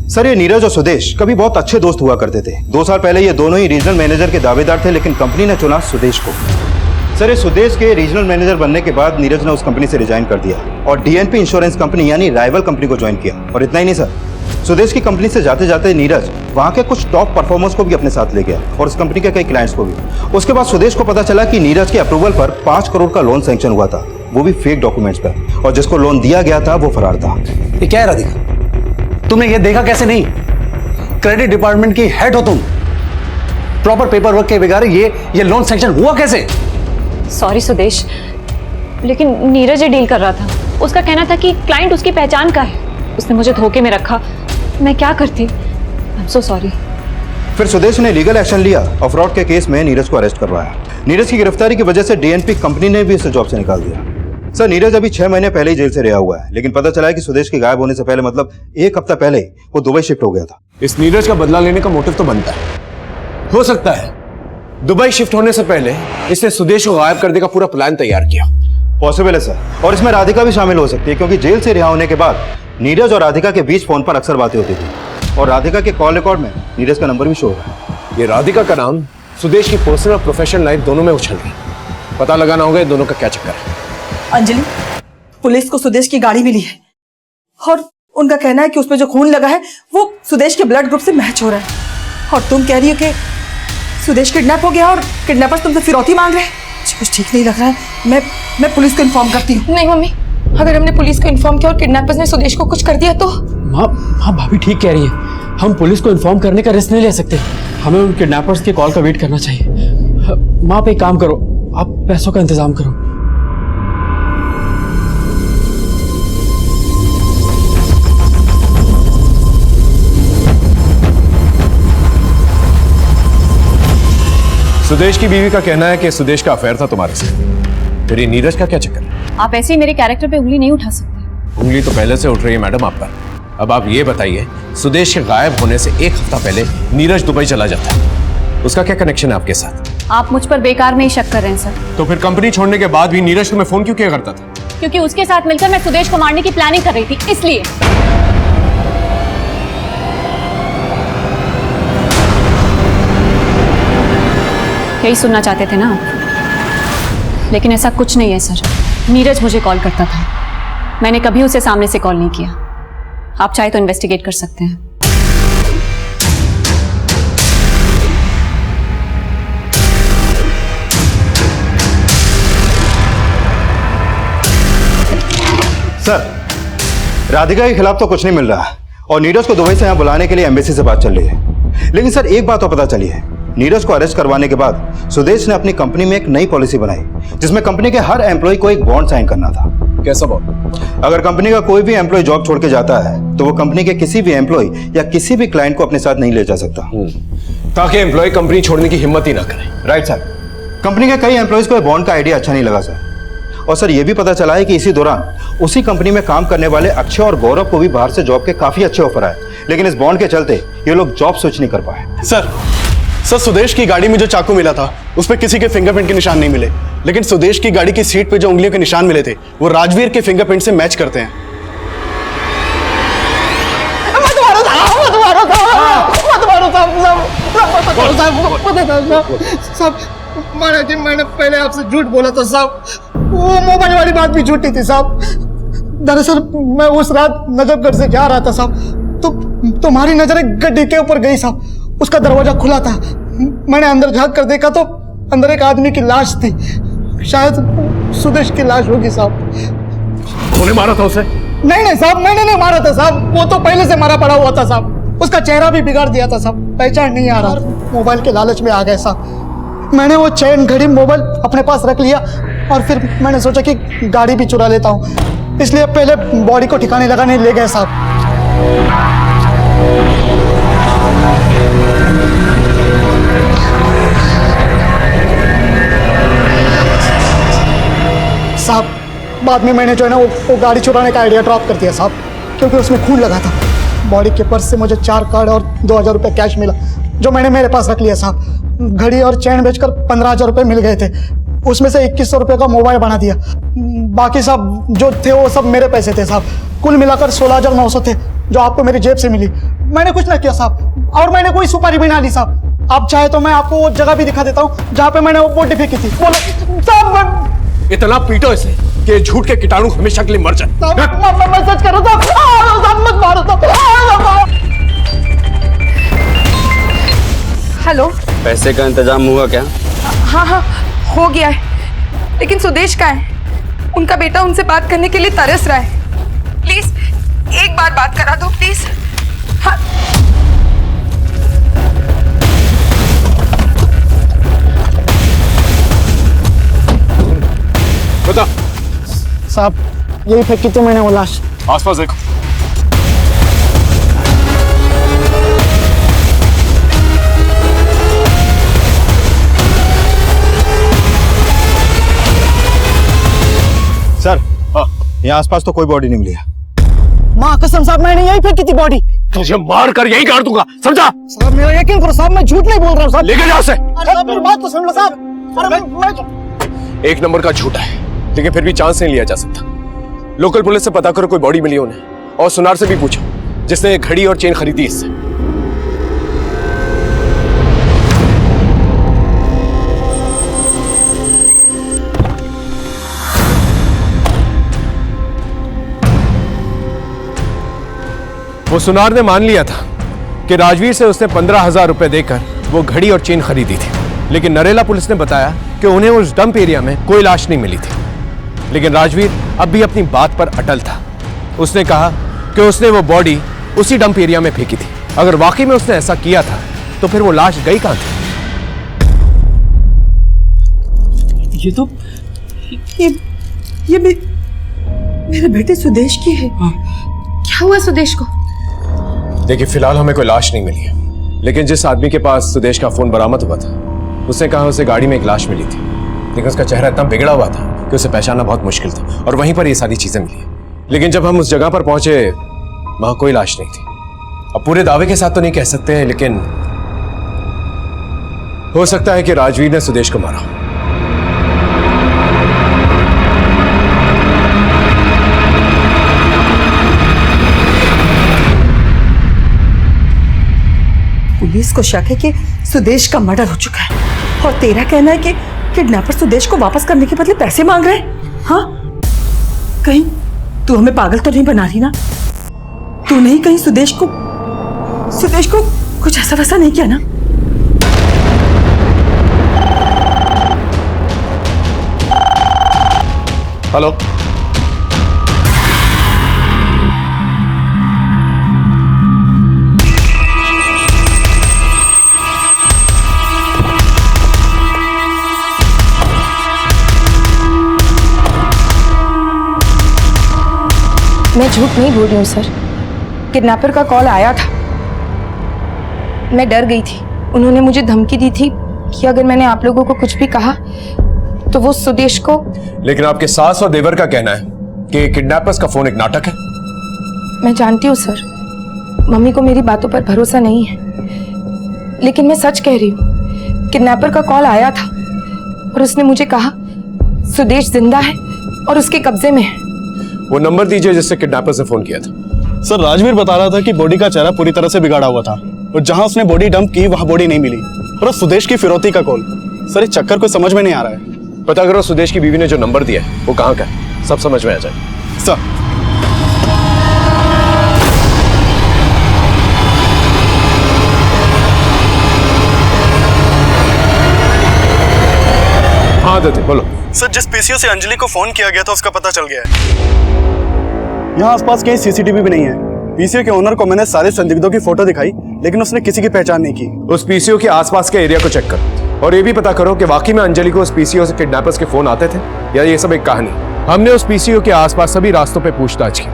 सर, ये नीरज और सुदेश कभी बहुत अच्छे दोस्त हुआ करते थे। 2 साल पहले ये दोनों ही रीजनल मैनेजर के दावेदार थे, लेकिन कंपनी ने चुना सुदेश को। सर, ये सुदेश के रीजनल मैनेजर बनने के बाद नीरज ने उस कंपनी से रिजाइन कर दिया और डीएनपी इंश्योरेंस कंपनी यानी राइवल कंपनी को ज्वाइन किया। और इतना ही नहीं सर, सुदेश की कंपनी से जाते जाते नीरज वहां के कुछ टॉप परफॉर्मर्स को भी अपने साथ ले गया और उस कंपनी के कई क्लाइंट्स को भी। उसके बाद सुदेश को पता चला कि नीरज के अप्रूवल पर 5 करोड़ का लोन सैंक्शन हुआ था, वो भी फेक डॉक्यूमेंट्स पर, और जिसको लोन दिया गया था वो फरार था। ये क्या है राधिका, तुमने ये देखा कैसे नहीं? क्रेडिट डिपार्टमेंट की हेड हो तुम, प्रॉपर पेपर वर्क के बगैर ये लोन सैंक्शन हुआ कैसे? सॉरी सुदेश, लेकिन नीरज ये डील कर रहा था। उसका कहना था कि क्लाइंट उसकी पहचान का है। उसने मुझे धोखे में रखा, मैं क्या करती? I am so sorry. फिर सुदेश ने लीगल एक्शन लिया और फ्रॉड के केस में नीरज को अरेस्ट करवाया। नीरज की गिरफ्तारी की वजह से डीएनपी कंपनी ने भी उसे जॉब से निकाल दिया। सर, नीरज अभी 6 महीने पहले ही जेल से रिहा हुआ है, लेकिन पता चला है कि सुदेश के गायब होने से पहले, मतलब 1 हफ्ता पहले, वो दुबई शिफ्ट हो गया था। इस नीरज का बदला लेने का मोटिव तो बनता है। हो सकता है दुबई शिफ्ट होने से पहले इसने सुदेश को गायब करने का पूरा प्लान तैयार किया। पॉसिबल है सर, और इसमें राधिका भी शामिल हो सकती है, क्योंकि जेल से रिहा होने के बाद नीरज और राधिका के बीच फोन पर अक्सर बातें होती थी और राधिका के कॉल रिकॉर्ड में नीरज का नंबर भी शो हो रहा है। ये राधिका का नाम सुदेश की पर्सनल और प्रोफेशनल लाइफ दोनों में उछल रही। पता लगाना होगा दोनों का क्या चक्कर है। अंजलि, पुलिस को सुदेश की गाड़ी मिली है और उनका कहना है कि उसमें जो खून लगा है वो सुदेश के ब्लड ग्रुप से मैच हो रहा है। और तुम कह रही हो कि सुदेश किडनैप हो गया और किडनैपर्स तुमसे फिरौती मांग रहे हैं। मुझे कुछ ठीक नहीं लग रहा है। मैं पुलिस को इन्फॉर्म करती हूँ। नहीं मम्मी, अगर हमने पुलिस को इन्फॉर्म किया और किडनैपर्स ने सुदेश को कुछ कर दिया तो? हाँ भाभी ठीक कह रही है, हम पुलिस को इन्फॉर्म करने का रिस्क नहीं ले सकते। हमें उन किडनैपर्स के कॉल का वेट करना चाहिए। माँ, आप एक काम करो, आप पैसों का इंतजाम करो। सुदेश की बीवी का कहना है कि सुदेश का अफेयर था तुम्हारे साथ। फिर ये नीरज का क्या चक्कर है? आप ऐसे ही मेरे कैरेक्टर पे उंगली नहीं उठा सकते। उंगली तो पहले से उठ रही है मैडम आप पर। अब आप ये बताइए, सुदेश के गायब होने से एक हफ्ता पहले नीरज दुबई चला जाता है, उसका क्या कनेक्शन है आपके साथ? आप मुझ पर बेकार में ही शक कर रहे हैं सर। तो फिर कंपनी छोड़ने के बाद भी नीरज तुम्हें फोन क्यों किया करता था? क्योंकि उसके साथ मिलकर मैं सुदेश को मारने की प्लानिंग कर रही थी, इसलिए। यही सुनना चाहते थे ना आप? लेकिन ऐसा कुछ नहीं है सर। नीरज मुझे कॉल करता था, मैंने कभी उसे सामने से कॉल नहीं किया। आप चाहे तो इन्वेस्टिगेट कर सकते हैं। सर, राधिका के खिलाफ तो कुछ नहीं मिल रहा और नीरज को दुबई से यहाँ बुलाने के लिए एम्बेसी से बात चल रही है। लेकिन सर एक बात तो पता चली है, नीरज को अरेस्ट करवाने के बाद सुदेश ने अपनी कंपनी में एक नई पॉलिसी बनाई जिसमें कंपनी के हर एम्प्लॉय को एक बॉन्ड साइन करना था। कैसा बॉन्ड? अगर कंपनी का कोई भी एम्प्लॉय जॉब छोड़ के जाता है तो वो कंपनी के किसी भी एम्प्लॉय या किसी भी क्लाइंट को अपने साथ नहीं ले जा सकता, ताकि एम्प्लॉय कंपनी छोड़ने की हिम्मत ही ना करे। Right sir. कंपनी के कई एम्प्लॉयज को बॉन्ड का आइडिया अच्छा नहीं लगा सर। और सर ये भी पता चला है कि इसी दौरान उसी कंपनी में काम करने वाले अक्षय और गौरव को भी बाहर से जॉब के काफी अच्छे ऑफर आए, लेकिन इस बॉन्ड के चलते ये लोग जॉब स्विच नहीं कर पाए। सर सुदेश की गाड़ी में जो चाकू मिला था उस पर किसी के फिंगरप्रिंट के निशान नहीं मिले, लेकिन सुदेश की गाड़ी की सीट पे जो उंगलियों के निशान मिले थे वो राजवीर के फिंगरप्रिंट से मैच करते हैं। मैंने पहले आपसे झूठ बोला था साहब, वो मोबाइल वाली बात भी झूठी थी साहब। दरअसल मैं उस रात नजफगढ़ से जा रहा था साहब, तो तुम्हारी नजर एक गड्ढे के ऊपर गई साहब। उसका दरवाजा खुला था, मैंने अंदर झांक कर देखा तो अंदर एक आदमी की लाश थी, शायद सुदेश की लाश होगी साहब। तूने मारा था उसे? नहीं साहब, मैंने नहीं मारा था साहब, वो तो पहले से मारा पड़ा हुआ था साहब। उसका चेहरा भी बिगाड़ दिया था साहब, पहचान नहीं आ रहा था। मोबाइल के लालच में आ गए साहब। मैंने वो चैन घड़ी मोबाइल अपने पास रख लिया और फिर मैंने सोचा कि गाड़ी भी चुरा लेता हूँ, इसलिए पहले बॉडी को ठिकाने लगाने ले गए साहब। साहब बाद में मैंने जो है ना वो गाड़ी चुराने का आइडिया ड्रॉप कर दिया साहब, क्योंकि उसमें खून लगा था। बॉडी के पर्स से मुझे 4 कार्ड और 2000 रुपये कैश मिला, जो मैंने मेरे पास रख लिया साहब। घड़ी और चैन बेचकर 15,000 रुपये मिल गए थे, उसमें से 2100 रुपये का मोबाइल बना दिया। बाकी सब जो थे वो सब मेरे पैसे थे साहब। कुल मिलाकर 16,900 थे, जो आपको मेरी जेब से मिली। मैंने कुछ ना किया साहब, और मैंने कोई सुपारी भी ना ली साहब। आप चाहे तो मैं आपको वो जगह भी दिखा देता हूँ जहाँ पे मैंने वो बॉडी फेंकी थी। साहब इतना पीटो इसे कि झूठ के कीटाणु हमेशा के लिए मर जाए। मैं सच कर रहा था, मत मारो। हेलो, पैसे का इंतजाम हुआ क्या? हाँ हो गया है, लेकिन सुदेश का है। उनका बेटा उनसे बात करने के लिए तरस रहा है। प्लीज एक बार बात करा दो प्लीज। हाँ। बता साहब, यही फेंकी थी मैंने वो लाश। आसपास देखो। सर यहाँ आसपास तो कोई बॉडी नहीं मिली है। माँ कसम साहब, मैंने यही फेंकी थी बॉडी। तुझे मार कर यही काट दूंगा, समझा? साहब मेरा यकीन करो साहब, मैं झूठ नहीं बोल रहा हूँ साहब। लेके जाओ से। अरे मेरी बात तो सुन लो साहब। अरे मैं एक नंबर का झूठा है, लेकिन फिर भी चांस नहीं लिया जा सकता। लोकल पुलिस से पता करो कोई बॉडी मिली उन्हें, और सुनार से भी पूछो जिसने घड़ी और चेन खरीदी इससे। वो सुनार ने मान लिया था कि राजवीर से उसने 15,000 रुपए देकर वो घड़ी और चेन खरीदी थी, लेकिन नरेला पुलिस ने बताया कि उन्हें उस डंप एरिया में कोई लाश नहीं मिली थी। लेकिन राजवीर अब भी अपनी बात पर अटल था। उसने कहा कि उसने वो बॉडी उसी डंप एरिया में फेंकी थी। अगर वाकई में उसने ऐसा किया था तो फिर वो लाश गई कहां थी? ये मेरे बेटे सुदेश की है। क्या हुआ सुदेश को? देखिए फिलहाल हमें कोई लाश नहीं मिली है, लेकिन जिस आदमी के पास सुदेश का फोन बरामद हुआ था उसने कहा उसे गाड़ी में एक लाश मिली थी, लेकिन उसका चेहरा इतना बिगड़ा हुआ था कि उसे पहचानना बहुत मुश्किल था, और वहीं पर ये सारी चीजें मिली। लेकिन जब हम उस जगह पर पहुंचे वहां कोई लाश नहीं थी। अब पूरे दावे के साथ तो नहीं कह सकते हैं, लेकिन हो सकता है कि राजवीर ने सुदेश को मारा। पुलिस को शक है कि सुदेश का मर्डर हो चुका है, और तेरा कहना है कि किडनैपर सुदेश को वापस करने के बदले पैसे मांग रहे हैं। हाँ, कहीं तू हमें पागल तो नहीं बना रही ना? तू नहीं कहीं सुदेश को कुछ ऐसा वैसा नहीं किया ना? हेलो, मैं झूठ नहीं बोल रही हूँ सर, किडनैपर का कॉल आया था। मैं डर गई थी। उन्होंने मुझे धमकी दी थी कि अगर मैंने आप लोगों को कुछ भी कहा तो वो सुदेश को। लेकिन आपके सास और देवर का कहना है कि किडनैपर्स का फोन एक नाटक है। मैं जानती हूँ सर, मम्मी को मेरी बातों पर भरोसा नहीं है, लेकिन मैं सच कह रही हूँ। किडनैपर का कॉल आया था और उसने मुझे कहा सुदेश जिंदा है और उसके कब्जे में है। वो नंबर दीजिए जिससे किडनैपर से फोन किया था। सर राजवीर बता रहा था कि बॉडी का चेहरा पूरी तरह से बिगाड़ा हुआ था, और जहां उसने बॉडी डंप की वहां बॉडी नहीं मिली, और उस सुदेश की फिरौती का कॉल। सर, इस चक्कर को समझ में नहीं आ रहा है। पता करो सुदेश की बीवी ने जो नंबर दिया है वो कहाँ का है, सब समझ में आ जाए। सर, हाँ आदित्य बोलो। सर, जिस पीसीओ से अंजलि को फोन किया गया था उसका पता चल गया है। यहाँ आसपास कहीं सीसीटीवी भी नहीं है। पीसीओ के ओनर को मैंने सारे संदिग्धों की फोटो दिखाई, लेकिन उसने किसी की पहचान नहीं की। उस पीसीओ के आसपास के एरिया को चेक करो, और ये भी पता करो कि वाकई में अंजलि को उस पीसीओ से किडनैपर्स के फोन आते थे या ये सब एक कहानी। हमने उस पीसीओ के आसपास सभी रास्तों पे पूछताछ की,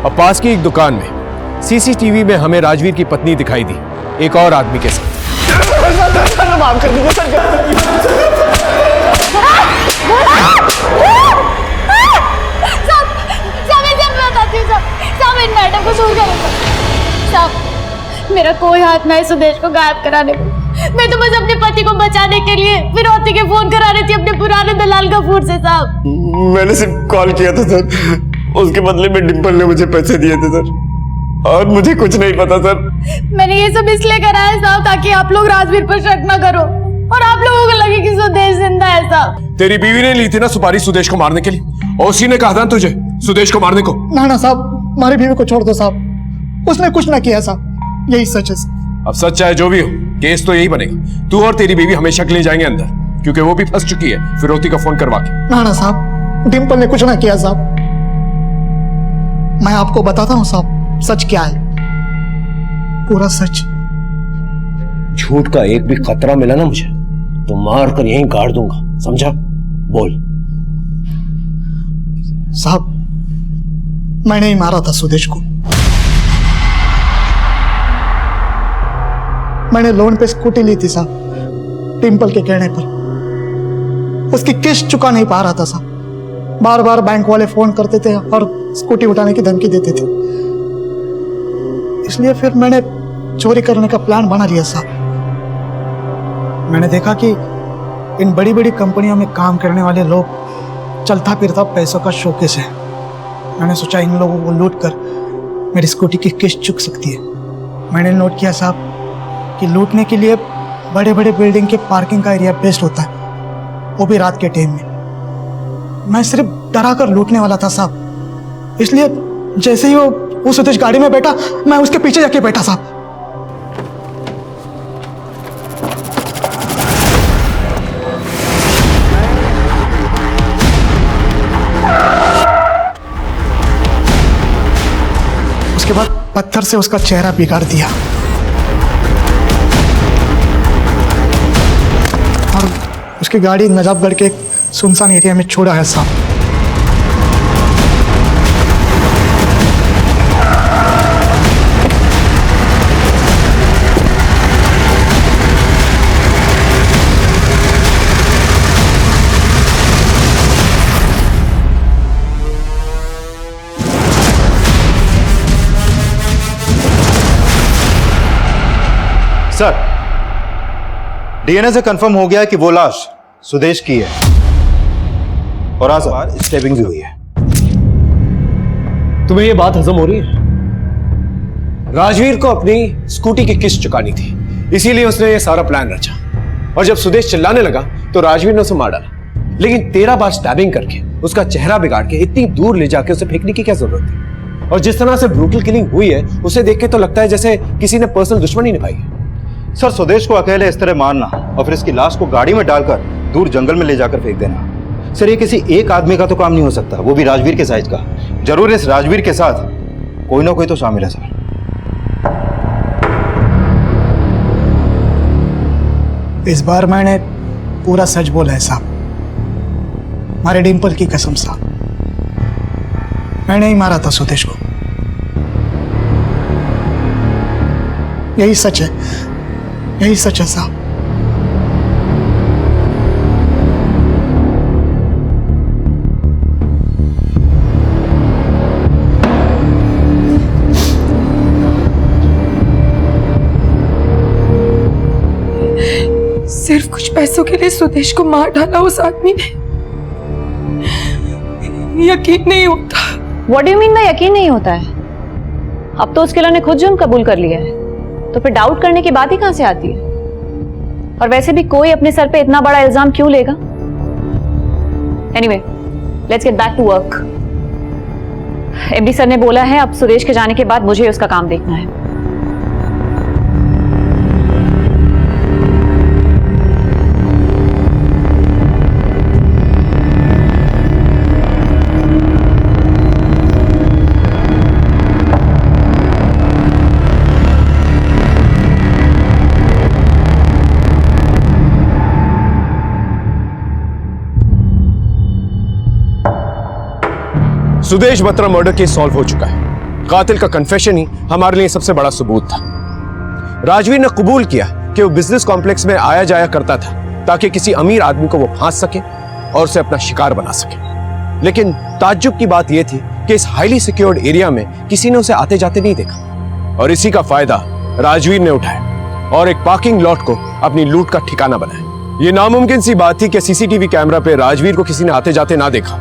और पास की एक दुकान में सीसीटीवी में हमें राजवीर की पत्नी दिखाई दी एक और आदमी के साथ। माफ कर दीजिए सर। मेरा कोई हाथ ना है सुदेश को गायब कराने में। मैं तो बस अपने पति को बचाने के लिए फिरौती के फोन करा रही थी अपने पुराने दलाल गफूर से। साहब, मैंने सिर्फ कॉल किया था सर, उसके बदले में डिंपल ने मुझे पैसे दिए थे सर, और मुझे कुछ नहीं पता सर। मैंने ये सब इसलिए करा है साहब ताकि आप लोग राजवीर पर शक न करो और आप लोगों को लगे कि सुदेश जिंदा है। साहब, तेरी बीवी ने ली थी ना सुपारी सुदेश को मारने के लिए, और उसी ने कहा था तुझे सुदेश को मारने को। ना साहब, हमारी बीवी को छोड़ दो साहब, उसने कुछ ना किया साहब, यही सच है। अब सच चाहे जो भी हो, केस तो यही बनेगा। तू और तेरी बीवी हमेशा के लिए जाएंगे अंदर, क्योंकि वो भी फंस चुकी है फिरौती का फोन करवा के। ना साहब, डिंपल ने कुछ ना किया साहब। मैं आपको बताता हूँ साहब, सच क्या है, पूरा सच। झूठ का एक भी खतरा मिला ना मुझे तो मार कर यहीं गाड़ दूंगा, समझा? बोल। साहब, मैंने ही मारा था सुदेश को। मैंने लोन पे स्कूटी ली थी साहब, डिंपल के कहने पर। उसकी किस्त चुका नहीं पा रहा था साहब। बार बार बैंक वाले फोन करते थे और स्कूटी उठाने की धमकी देते थे। इसलिए फिर मैंने चोरी करने का प्लान बना लिया साहब। मैंने देखा कि इन बड़ी बड़ी कंपनियों में काम करने वाले लोग चलता फिरता पैसों का शौकेस है। मैंने सोचा इन लोगों को लूट कर मेरी स्कूटी की किस्त चुक सकती है। मैंने नोट किया साहब कि लूटने के लिए बड़े बड़े बिल्डिंग के पार्किंग का एरिया बेस्ट होता है, वो भी रात के टाइम में। मैं सिर्फ डरा कर लूटने वाला था साहब, इसलिए जैसे ही वो सुदेश गाड़ी में बैठा, मैं उसके पीछे जाके बैठा साहब। उसके बाद पत्थर से उसका चेहरा बिगाड़ दिया और उसकी गाड़ी नजाबगढ़ के एक सुनसान एरिया में छोड़ा है साहब। सर, डीएनए से कंफर्म हो गया है कि वो लाश सुदेश की है और आज स्टेपिंग भी हुई है। तुम्हें ये बात हजम हो रही है? राजवीर को अपनी स्कूटी की किस्त चुकानी थी, इसीलिए उसने ये सारा प्लान रचा। और जब सुदेश चिल्लाने लगा तो राजवीर ने उसे मार डाला। लेकिन 13 बार स्टैबिंग करके उसका चेहरा बिगाड़ के इतनी दूर ले जाके उसे फेंकने की क्या जरूरत थी? और जिस तरह से ब्रूटल किलिंग हुई है उसे देख के तो लगता है जैसे किसी ने पर्सनल दुश्मनी निभाई है। सर, सुदेश को अकेले इस तरह मारना और फिर इसकी लाश को गाड़ी में डालकर दूर जंगल में ले जाकर फेंक देना, सर ये किसी एक आदमी का तो काम नहीं हो सकता, वो भी राजवीर के साइज का। जरूर इस राजवीर के साथ कोई ना कोई तो शामिल है सर। इस बार मैंने पूरा सच बोला है साहब, हमारे डिंपल की कसम साहब, मैंने ही मारा था सुदेश को। यही सच है, यही सच है साहब। सिर्फ कुछ पैसों के लिए सुदेश को मार डाला उस आदमी ने। यकीन नहीं होता। What do you mean by यकीन नहीं होता है? अब तो उसके ने खुद जुर्म कबूल कर लिया है, तो फिर डाउट करने की बात ही कहां से आती है? और वैसे भी कोई अपने सर पे इतना बड़ा इल्जाम क्यों लेगा? Anyway, let's get back to work. MD sir ने बोला है अब सुदेश के जाने के बाद मुझे उसका काम देखना है। Sudesh Batra murder case solve हो चुका है। कातिल का कन्फेशन ही हमारे लिए सबसे बड़ा सबूत था। राजवीर ने कबूल किया कि वो बिजनेस कॉम्प्लेक्स में आया जाया करता था ताकि किसी अमीर आदमी को वो फांस सके और उसे अपना शिकार बना सके। लेकिन ताज्जुब की बात यह थी कि इस हाईली सिक्योर्ड एरिया में किसी ने उसे आते जाते नहीं देखा और इसी का फायदा राजवीर ने उठाया और एक पार्किंग लॉट को अपनी लूट का ठिकाना बनाया। यह नामुमकिन सी बात थी कि सीसीटीवी कैमरा पे राजवीर को किसी ने आते जाते ना देखा,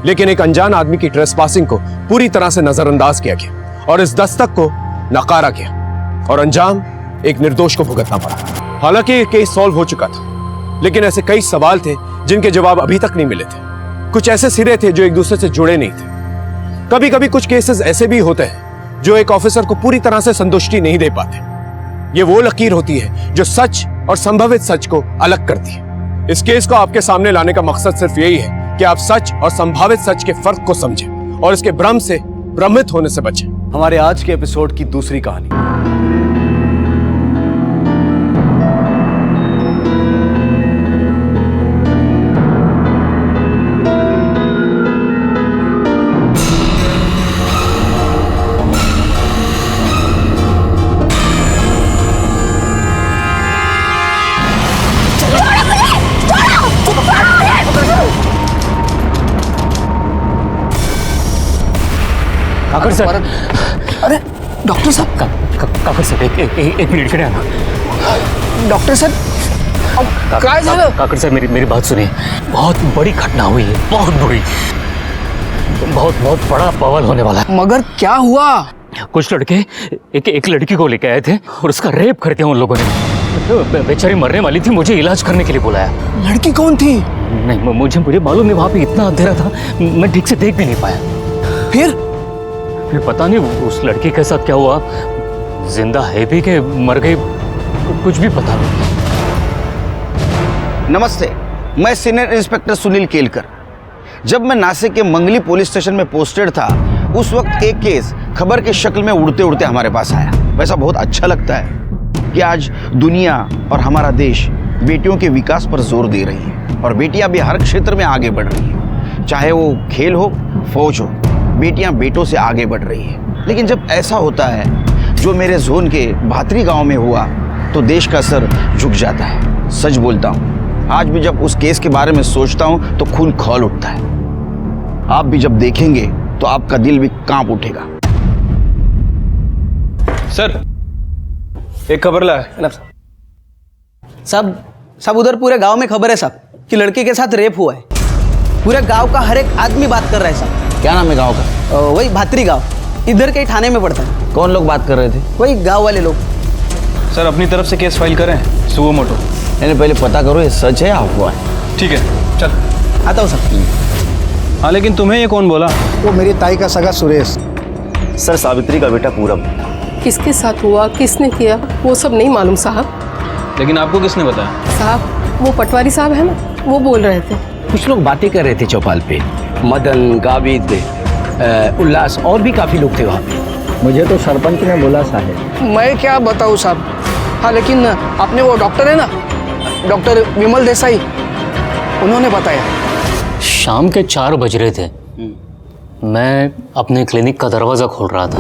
लेकिन एक अनजान आदमी की ट्रेसपासिंग को पूरी तरह से नजरअंदाज किया गया और इस दस्तक को नकारा गया और अंजाम एक निर्दोष को भुगतना पड़ा। हालांकि केस सॉल्व हो चुका था, लेकिन ऐसे कई सवाल थे जिनके जवाब अभी तक नहीं मिले थे। कुछ ऐसे सिरे थे जो एक दूसरे से जुड़े नहीं थे। कभी कभी कुछ केसेस ऐसे भी होते हैं जो एक ऑफिसर को पूरी तरह से संतुष्टि नहीं दे पाते। ये वो लकीर होती है जो सच और संभावित सच को अलग करती है। इस केस को आपके सामने लाने का मकसद सिर्फ यही है कि आप सच और संभावित सच के फर्क को समझें और इसके भ्रम से भ्रमित होने से बचें। हमारे आज के एपिसोड की दूसरी कहानी। काकर सर, अरे डॉक्टर साहब, काकर सर एक मिनट इकडे आना। डॉक्टर साहब, काय झालं? काकर सर मेरी बात सुनिए। बहुत बड़ी घटना हुई है, बहुत बड़ी, बहुत बड़ा बवाल होने वाला है। मगर क्या हुआ? कुछ लड़के एक लड़की को लेके आए थे और उसका रेप करके उन लोगों ने। बेचारी मरने वाली थी, मुझे इलाज करने के लिए बुलाया। लड़की कौन थी? नहीं, मुझे मालूम नहीं, वहां पे इतना अंधेरा था मैं ठीक से देख भी नहीं पाया। फिर पता नहीं उस लड़की के साथ क्या हुआ, जिंदा है भी कि मर गई, कुछ भी पता नहीं। नमस्ते, मैं सीनियर इंस्पेक्टर सुनील केलकर। जब मैं नासिक के मंगली पुलिस स्टेशन में पोस्टेड था, उस वक्त एक केस खबर के शक्ल में उड़ते उड़ते हमारे पास आया। वैसा बहुत अच्छा लगता है कि आज दुनिया और हमारा देश बेटियों के विकास पर जोर दे रही है और बेटियां भी हर क्षेत्र में आगे बढ़ रही हैं। चाहे वो खेल हो, फौज हो, बेटियां बेटों से आगे बढ़ रही है। लेकिन जब ऐसा होता है जो मेरे जोन के भातरी गांव में हुआ, तो देश का सर झुक जाता है। सच बोलता हूँ, आज भी जब उस केस के बारे में सोचता हूँ तो खून खौल उठता है। आप भी जब देखेंगे तो आपका दिल भी कांप उठेगा। सर, एक खबर लाया। सब उधर पूरे गांव में खबर है साहब कि लड़के के साथ रेप हुआ है। पूरे गांव का हर एक आदमी बात कर रहा है साहब। क्या नाम है गांव का? वही भातरी गांव, इधर के थाने में पड़ता है। कौन लोग बात कर रहे थे? वही गांव वाले लोग। सर अपनी तरफ से केस फाइल करें सुओ मोटो। मैंने पहले पता करो ये सच है या अफवाह है। ठीक है चल आता हूँ सर। हाँ लेकिन तुम्हें ये कौन बोला? वो मेरी ताई का सगा सुरेश। सर सावित्री का बेटा पूरब। किसके साथ हुआ, किसने किया, वो सब नहीं मालूम साहब। लेकिन आपको किसने बताया? साहब वो पटवारी साहब है ना, वो बोल रहे थे। कुछ लोग बातें कर रहे थे चौपाल पे, मदन, गाविद, उल्लास और भी काफी लोग थे वहाँ पे। मुझे तो सरपंच ने बोला साहब। मैं क्या बताऊँ साहब। हाँ लेकिन अपने वो डॉक्टर है ना, डॉक्टर विमल देसाई, उन्होंने बताया। शाम के 4 बज रहे थे, मैं अपने क्लिनिक का दरवाजा खोल रहा था।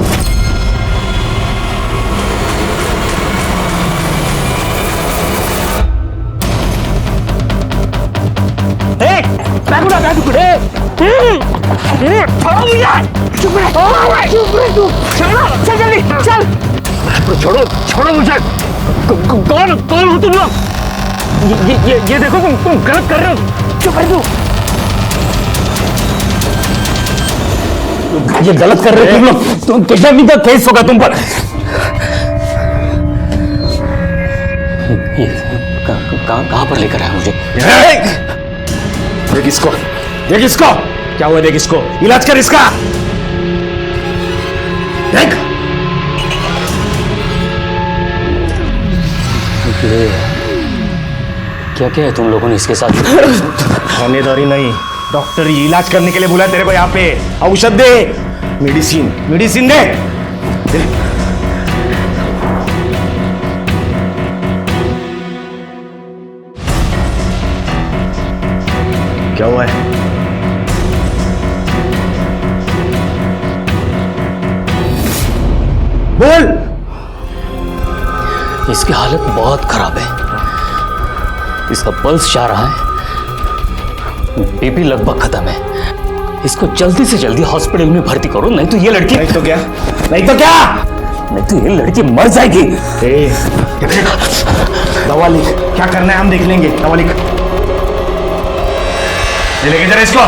छोड़ो छोड़ो मुझे। कौन हो तुम लोग? ये देखो तुम गलत कर रहे हो। चुप रह तू। ये गलत कर रहे हो तुम लोग। तुम किडनैपिंग का केस होगा तुम पर। ये कहाँ पर लेकर आया मुझे? देख इसको, देख इसको, क्या हुआ? देख इसको, इलाज कर इसका। देख क्या क्या है तुम लोगों ने इसके साथ? खानेदारी नहीं, डॉक्टर ये इलाज करने के लिए बुलाया तेरे को यहाँ पे। औषध दे, मेडिसिन मेडिसिन दे। क्या हुआ है? बोल। इसकी हालत बहुत खराब है। इसका पल्स जा रहा है, बीपी लगभग खत्म है। इसको जल्दी से जल्दी हॉस्पिटल में भर्ती करो, नहीं तो ये लड़की नहीं तो क्या, नहीं तो क्या, नहीं तो ये लड़की मर जाएगी। दवा लिख, क्या करना है हम देख लेंगे। दवा लिख, ये लेके जरा इसको।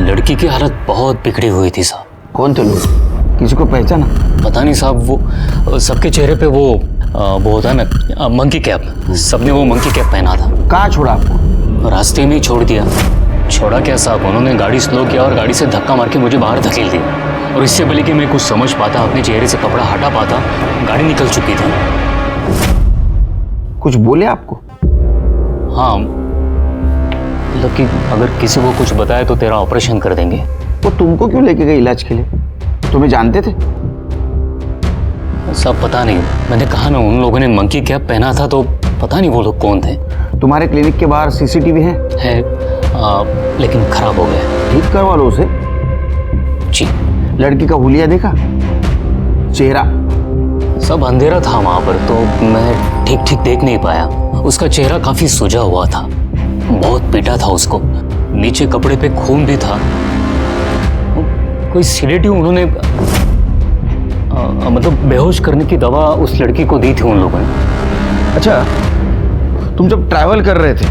लड़की की हालत बहुत बिगड़ी हुई थी साहब। कौन थे लोग? किसी को पहचाना? पता नहीं साहब, वो सबके चेहरे पे वो होता है ना मंकी कैप, सबने वो मंकी कैप पहना था। कहाँ छोड़ा आपको? रास्ते में ही छोड़ दिया। छोड़ा क्या साहब, उन्होंने गाड़ी स्लो किया और गाड़ी से धक्का मार के मुझे बाहर धकेल दिया। और इससे पहले कि मैं कुछ समझ पाता, अपने चेहरे से कपड़ा हटा पाता, गाड़ी निकल चुकी थी। कुछ बोले आपको? हाँ, मतलब कि अगर किसी को कुछ बताया तो तेरा ऑपरेशन कर देंगे। वो तुमको क्यों लेके गए इलाज के लिए? तुम्हें जानते थे? सब पता नहीं, मैंने कहा ना उन लोगों ने मंकी कैप पहना था, तो पता नहीं वो लोग कौन थे। तुम्हारे क्लिनिक के बाहर सीसीटीवी है? लेकिन खराब हो गया। ठीक करवा लो उसे। जी। लड़की का हुलिया देखा? चेहरा? सब अंधेरा था वहां पर, तो मैं ठीक ठीक देख नहीं पाया। उसका चेहरा काफी सूजा हुआ था, बहुत पीटा था उसको, नीचे कपड़े पे खून भी था। कोई सीडेटिव उन्होंने मतलब बेहोश करने की दवा उस लड़की को दी थी उन लोगों ने। अच्छा, तुम जब ट्रैवल कर रहे थे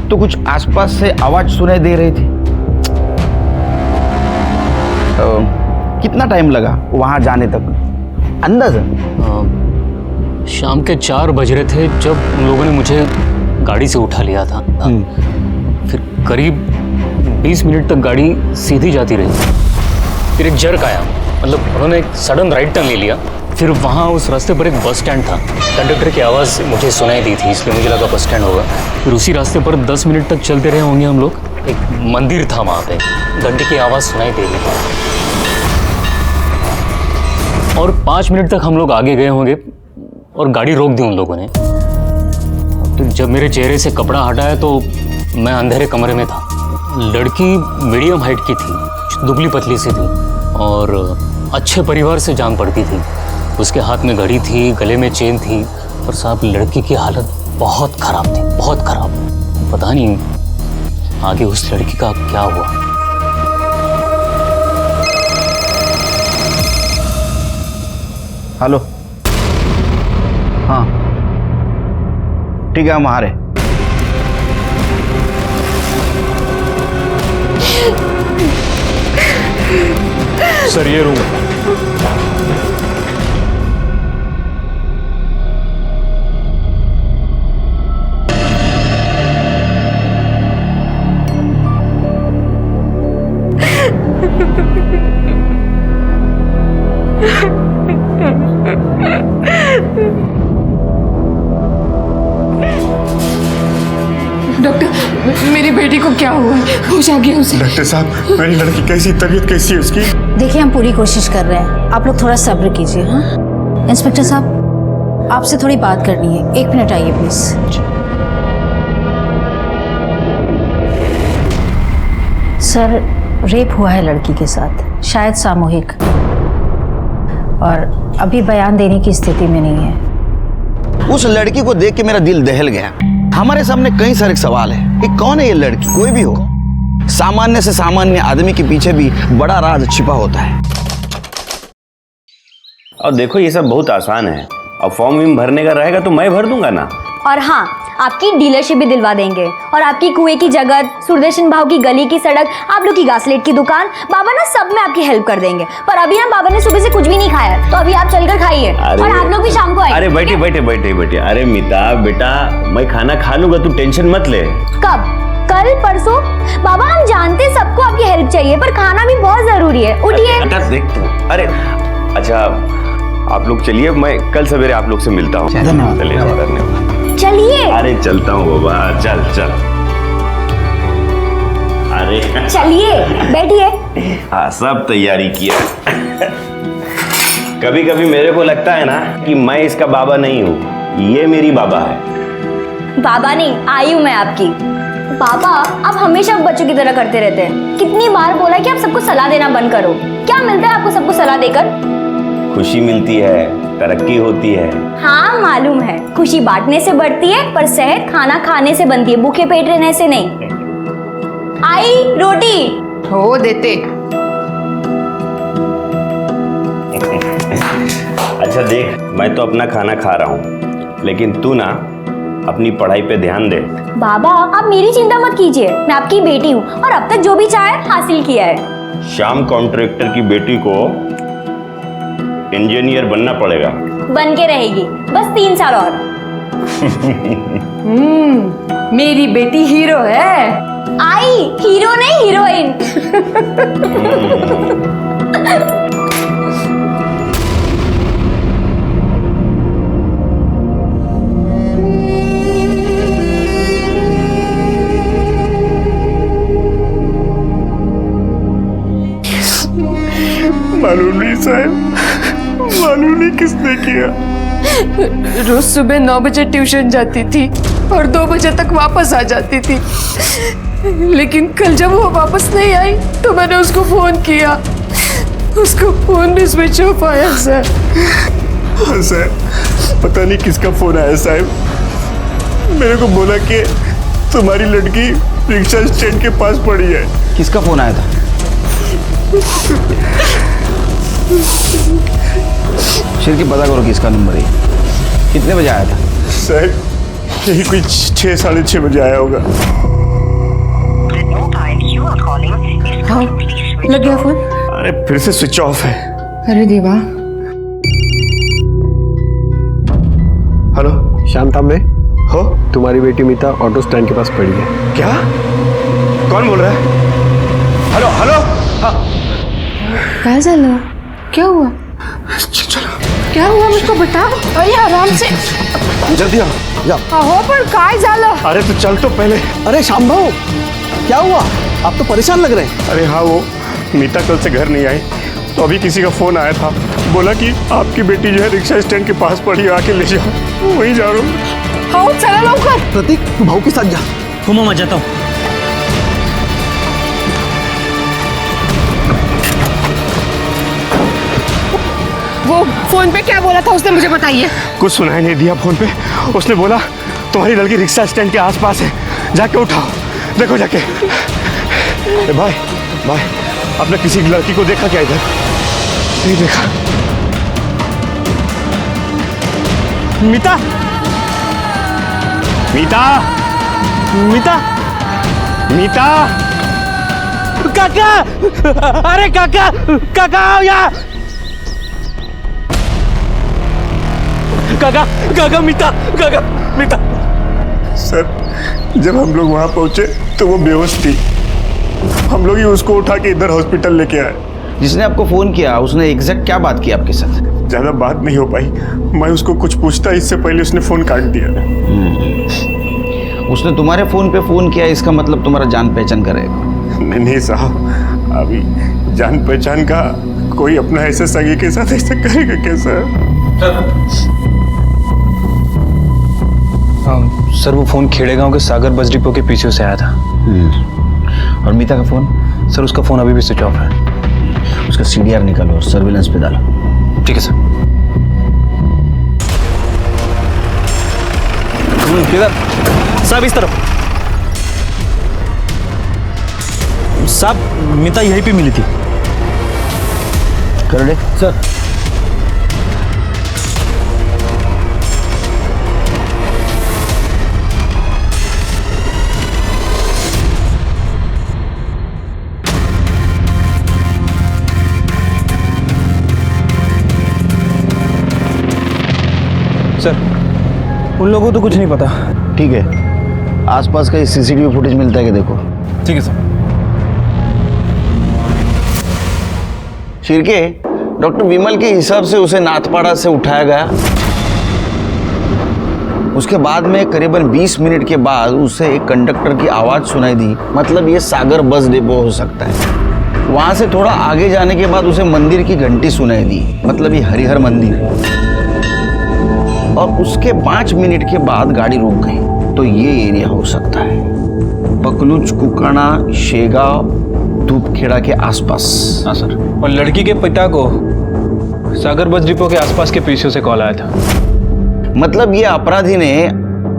तो कुछ आसपास से आवाज सुनाई दे रही थी? कितना टाइम लगा वहां जाने तक अंदाजा? शाम के 4 बज रहे थे जब उन लोगों ने मुझे गाड़ी से उठा लिया था। फिर करीब 20 मिनट तक गाड़ी सीधी जाती रही। फिर एक जर्क आया, मतलब उन्होंने एक सडन राइट टर्न ले लिया। फिर वहाँ उस रास्ते पर एक बस स्टैंड था। कंडक्टर की आवाज़ मुझे सुनाई दी थी, इसलिए मुझे लगा बस स्टैंड होगा। फिर उसी रास्ते पर 10 मिनट तक चलते रहे होंगे हम लोग। एक मंदिर था वहाँ पे, घंटे की आवाज़ सुनाई दे रही थी। और 5 मिनट तक हम लोग आगे गए होंगे और गाड़ी रोक दी उन लोगों ने। तो जब मेरे चेहरे से कपड़ा हटाया तो मैं अंधेरे कमरे में था। लड़की मीडियम हाइट की थी, दुबली पतली सी थी और अच्छे परिवार से जान पड़ती थी। उसके हाथ में घड़ी थी, गले में चेन थी। और साहब लड़की की हालत बहुत खराब थी, बहुत खराब। पता नहीं आगे उस लड़की का क्या हुआ। हेलो। हाँ ठीक है, हम आ रहे। सर ये रूम डॉक्टर, मेरी बेटी को क्या हुआ? होश आ गया उसे? डॉक्टर साहब, मेरी लड़की कैसी, तबीयत कैसी है उसकी? देखिए, हम पूरी कोशिश कर रहे हैं, आप लोग थोड़ा सब्र कीजिए। हाँ इंस्पेक्टर साहब, आपसे थोड़ी बात करनी है, 1 मिनट आइए प्लीज। सर, रेप हुआ है लड़की के साथ, शायद सामूहिक, और अभी बयान देने की स्थिति में नहीं है। उस लड़की को देख के मेरा दिल दहल गया। हमारे सामने कई सारे सवाल है कि कौन है ये लड़की? कोई भी हो, सामान्य से सामान्य आदमी के पीछे भी बड़ा राज छिपा होता है। और देखो, ये सब बहुत आसान है। अब फॉर्म विम भरने का रहेगा तो मैं भर दूंगा ना। और हाँ, आपकी डीलरशिप भी दिलवा देंगे, और आपकी कुएं की जगत, सुरदर्शन भाव की गली की सड़क, आप लोग की गासलेट की दुकान, बाबा ना सब में आपकी हेल्प कर देंगे। पर अभी ना बाबा ने सुबह से कुछ भी नहीं खाया, तो अभी आप चलकर खाइए, और आप लोग भी शाम को आइए। अरे बैठे बैठे बैठे बैठे। अरे मिता बेटा, मैं खाना खा लूंगा, तू टेंशन मत ले। कब? कल? परसों? बाबा हम जानते सबको आपकी हेल्प चाहिए, पर खाना भी बहुत जरूरी है। उठिए। अरे अच्छा, आप लोग चलिए, मैं कल सवेरे आप लोग से मिलता हूँ। धन्यवाद। चलिए। अरे चलता हूँ बाबा, चल चल। अरे चलिए, बैठिए। हाँ, सब तैयारी किया। कभी कभी मेरे को लगता है ना कि मैं इसका बाबा नहीं हूँ, ये मेरी बाबा है। बाबा नहीं, आई हूँ मैं आपकी। बाबा, आप हमेशा बच्चों की तरह करते रहते हैं। कितनी बार बोला कि आप सबको सलाह देना बंद करो। क्या मिलता है आपको सबको सलाह देकर? खुशी मिलती है, तरक्की होती है। हाँ मालूम है, खुशी बांटने से बढ़ती है, पर सेहत खाना खाने से बनती है, भूखे पेट रहने से नहीं। आई रोटी हो देते। अच्छा देख, मैं तो अपना खाना खा रहा हूँ, लेकिन तू ना अपनी पढ़ाई पे ध्यान दे। बाबा, आप मेरी चिंता मत कीजिए, मैं आपकी बेटी हूँ, और अब तक जो भी चाहे हासिल किया है। श्याम कॉन्ट्रैक्टर की बेटी को इंजीनियर बनना पड़ेगा। बन के रहेगी, बस 3 साल और। मेरी बेटी हीरो है। आई हीरो नहीं, हीरोइन। मालूम नहीं साहब, मालूम नहीं किसने किया। रोज सुबह 9 बजे ट्यूशन जाती थी और 2 बजे तक वापस आ जाती थी, लेकिन कल जब वो वापस नहीं आई तो मैंने उसको फोन किया, उसको फोन भी स्विच ऑफ आया सर। हाँ सर, पता नहीं किसका फोन आया साहब, मेरे को बोला कि तुम्हारी लड़की रिक्शा स्टैंड के पास पड़ी है। किसका फोन आया था? शेर की पता करो किसका नंबर है। कितने बजे आया था? सर यही कोई 6 साढ़े 6 बजे आया होगा। हाँ, लग गया फोन। अरे फिर से स्विच ऑफ है। अरे देवा। हेलो शांता, में हो? तुम्हारी बेटी मीता ऑटो स्टैंड के पास पड़ी है। क्या? कौन बोल रहा है? Hello hello. हाँ। क्या चला? क्या हुआ? चलो। क्या हुआ मुझको बताओ। अरे आराम से, जल्दी आओ। जा। हो पर काय झालं? अरे तो चल तो पहले। अरे श्याम भाऊ, क्या हुआ? आप तो परेशान लग रहे हैं। अरे हाँ, वो मीता कल से घर नहीं आई, तो अभी किसी का फोन आया था, बोला कि आपकी बेटी जो है रिक्शा स्टैंड के पास पड़ी, आके ले जाओ। वहीं जा रहा हूँ। हाँ चला लवकर। प्रतीक, तू भाऊ के साथ जा। घूमो, मैं जाता हूँ। वो फोन पे क्या बोला था उसने, मुझे बताइए। कुछ सुनाई नहीं दिया फोन पे। उसने बोला तुम्हारी लड़की रिक्शा स्टैंड के आसपास है, जाके उठाओ, देखो जाके। भाई भाई, आपने किसी लड़की को देखा क्या इधर? नहीं देखा। मीता, मीता, मीता, मीता, काका, अरे काका, काका आओ यहाँ। काका, काका, मीता, काका, मीता। सर, जब हम लोग वहां पहुंचे तो वो बेहोश थी। हम लोग ही उसको उठा के इधर हॉस्पिटल लेके आए। जिसने आपको फोन किया उसने एग्जैक्ट क्या बात की आपके साथ? ज्यादा बात नहीं हो पाई। मैं उसको कुछ पूछता इससे पहले उसने फोन काट दिया। उसने तुम्हारे फोन पे फोन किया, इसका मतलब तुम्हारा जान पहचान करेगा? नहीं साहब, अभी जान पहचान का कोई अपना ऐसे सगे के साथ ऐसा करेगा कैसा? सर वो फोन खेड़े गांव के सागर बस डिपो के पीछे से आया था। और मीता का फोन? सर उसका फोन अभी भी स्विच ऑफ है। उसका सीडीआर निकालो और सर्विलेंस पे डालो। ठीक है सर। किधर? साहब इस तरफ। साहब मीता यहीं पे मिली थी। कर दे सर। सर उन लोगों को तो कुछ नहीं पता। ठीक है, आसपास का सीसीटीवी फुटेज मिलता है कि देखो। ठीक है सर। शिरके, डॉक्टर विमल के हिसाब से उसे नाथपाड़ा से उठाया गया। उसके बाद में करीबन 20 मिनट के बाद उसे एक कंडक्टर की आवाज सुनाई दी। मतलब ये सागर बस डिपो हो सकता है। वहां से थोड़ा आगे जाने के बाद उसे मंदिर की घंटी सुनाई दी। मतलब ये हरिहर मंदिर। और उसके 5 मिनट के बाद गाड़ी रुक गई। तो ये एरिया हो सकता है पकलुच, कुकाना, शेगांव, धूपखेड़ा के आसपास। हाँ सर। और लड़की के पिता को सागर बस डिपो के आसपास के पीछे से कॉल आया था। मतलब ये अपराधी ने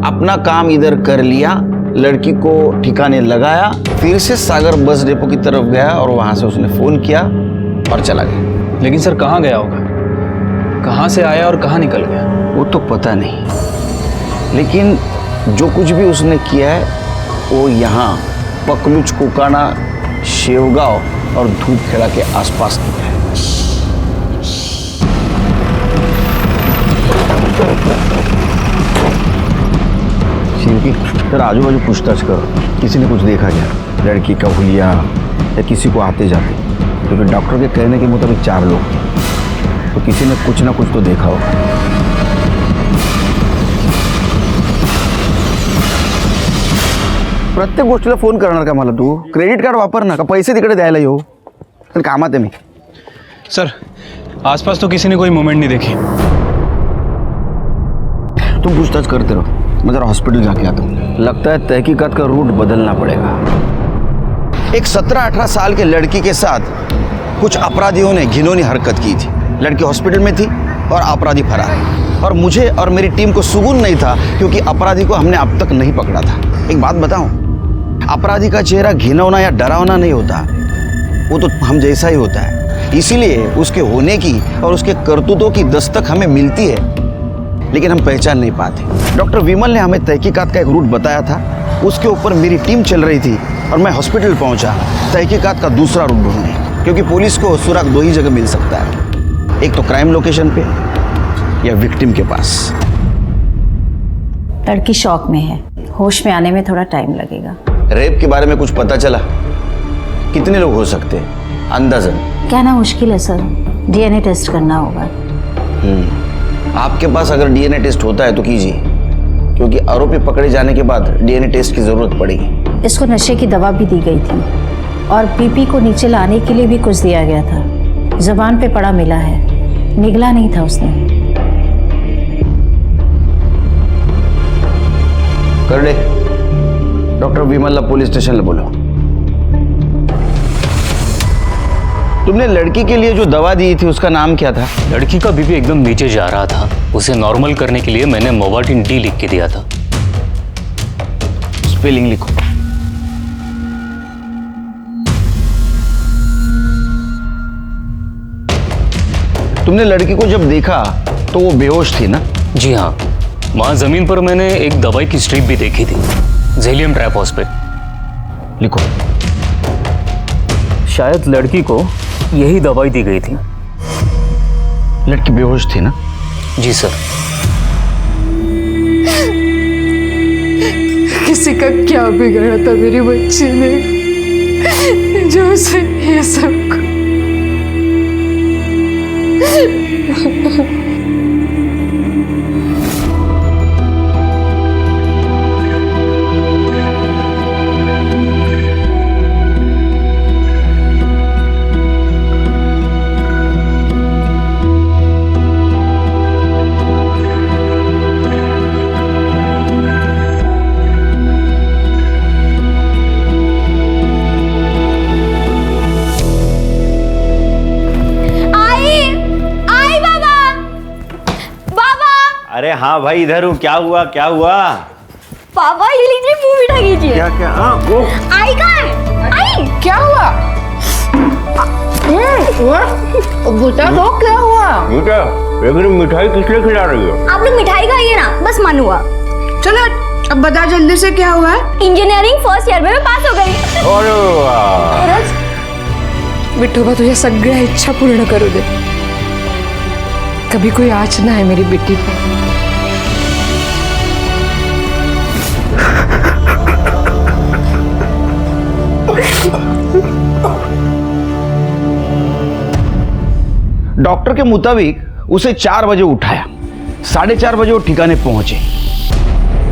अपना काम इधर कर लिया, लड़की को ठिकाने लगाया, फिर से सागर बस डिपो की तरफ गया और वहां से उसने फोन किया और चला गया। लेकिन सर कहाँ गया होगा? कहाँ से आया और कहाँ निकल गया? वो तो पता नहीं, लेकिन जो कुछ भी उसने किया है वो यहाँ पकलुच, कुकाना, शेवगांव और धूपखेड़ा के आसपास किया है। सर आजू बाजू पूछताछ करो, किसी ने कुछ देखा क्या? लड़की का हुलिया या किसी को आते जाते? क्योंकि डॉक्टर के कहने के मुताबिक 4 लोग थे, तो किसी ने कुछ ना कुछ तो देखा होगा। प्रत्येक गोष्टीला फोन करणार का मला तू? क्रेडिट कार्ड वापर ना, का पैसे तिकडे द्यायला येऊ? तर कामात आहे मी। सर आसपास तो किसी ने कोई मूवमेंट नहीं देखी। तुम पूछताछ करते रहो, मैं जरा हॉस्पिटल जाके आता हूँ। लगता है तहकीकात का रूट बदलना पड़ेगा। एक 17-18 साल के लड़की के साथ कुछ अपराधियों ने घिनौनी हरकत की थी। लड़की हॉस्पिटल में थी और अपराधी फरार। और मुझे और मेरी टीम को सुकून नहीं था क्योंकि अपराधी को हमने अब तक नहीं पकड़ा था। एक बात बताऊं, अपराधी का चेहरा घिनौना या डरावना नहीं होता, वो तो हम जैसा ही होता है। इसीलिए उसके होने की और उसके करतूतों की दस्तक हमें मिलती है, लेकिन हम पहचान नहीं पाते। डॉक्टर विमल ने हमें तहकीकात का एक रूट बताया था, उसके ऊपर मेरी टीम चल रही थी और मैं हॉस्पिटल पहुंचा तहकीकात का दूसरा रूट ढूंढने, क्योंकि पुलिस को सुराग 2 ही जगह मिल सकता है, एक तो क्राइम लोकेशन पे या विक्टिम के पास। लड़की शॉक में है, होश में आने में थोड़ा टाइम लगेगा। रेप के बारे में कुछ पता चला? कितने लोग हो सकते हैं अंदाजन? कहना मुश्किल है सर, डीएनए टेस्ट करना होगा। आपके पास अगर डीएनए टेस्ट होता है तो कीजिए, क्योंकि आरोपी पकड़े जाने के बाद डीएनए टेस्ट की जरूरत पड़ेगी। इसको नशे की दवा भी दी गई थी और बीपी को नीचे लाने के लिए भी कुछ दिया गया था। जुबान पे पड़ा मिला है, निगला नहीं था उसने। कर दे, डॉक्टर विमल पुलिस स्टेशन बोलो। तुमने लड़की के लिए जो दवा दी थी उसका नाम क्या था? लड़की का बीपी एकदम नीचे जा रहा था, उसे नॉर्मल करने के लिए मैंने मोवाटिन डी लिख के दिया था। स्पेलिंग लिखो। तुमने लड़की को जब देखा तो वो बेहोश थी ना? जी हाँ। वहां जमीन पर मैंने एक दवाई की स्ट्रिप भी देखी थी, जेलियम ट्राइफॉस पे। लिखो। शायद लड़की को यही दवाई दी गई थी। लड़की बेहोश थी ना? जी सर। किसी का क्या बिगाड़ा था मेरी बच्ची ने जो उसे ये सब अरे हाँ भाई इधर हूँ। क्या हुआ क्या हुआ? पापा ये लीजिए, मुंह मीठा कीजिए। क्या क्या? हाँ वो आई कहाँ है? आई क्या हुआ? बेटा तो क्या हुआ? बेटा लेकिन मिठाई किस लिए खिला रही हो? आप लोग मिठाई खाइए ना, बस मन हुआ। चलो अब बता जल्दी से क्या हुआ? इंजीनियरिंग फर्स्ट ईयर में मैं पास हो गई। अरे वाह! विठोबा तुझे सगळ्या इच्छा पूर्ण करू दे। कभी कोई आँच ना है मेरी बेटी पे। डॉक्टर के मुताबिक उसे 4 बजे उठाया, 4:30 बजे वो ठिकाने पहुंचे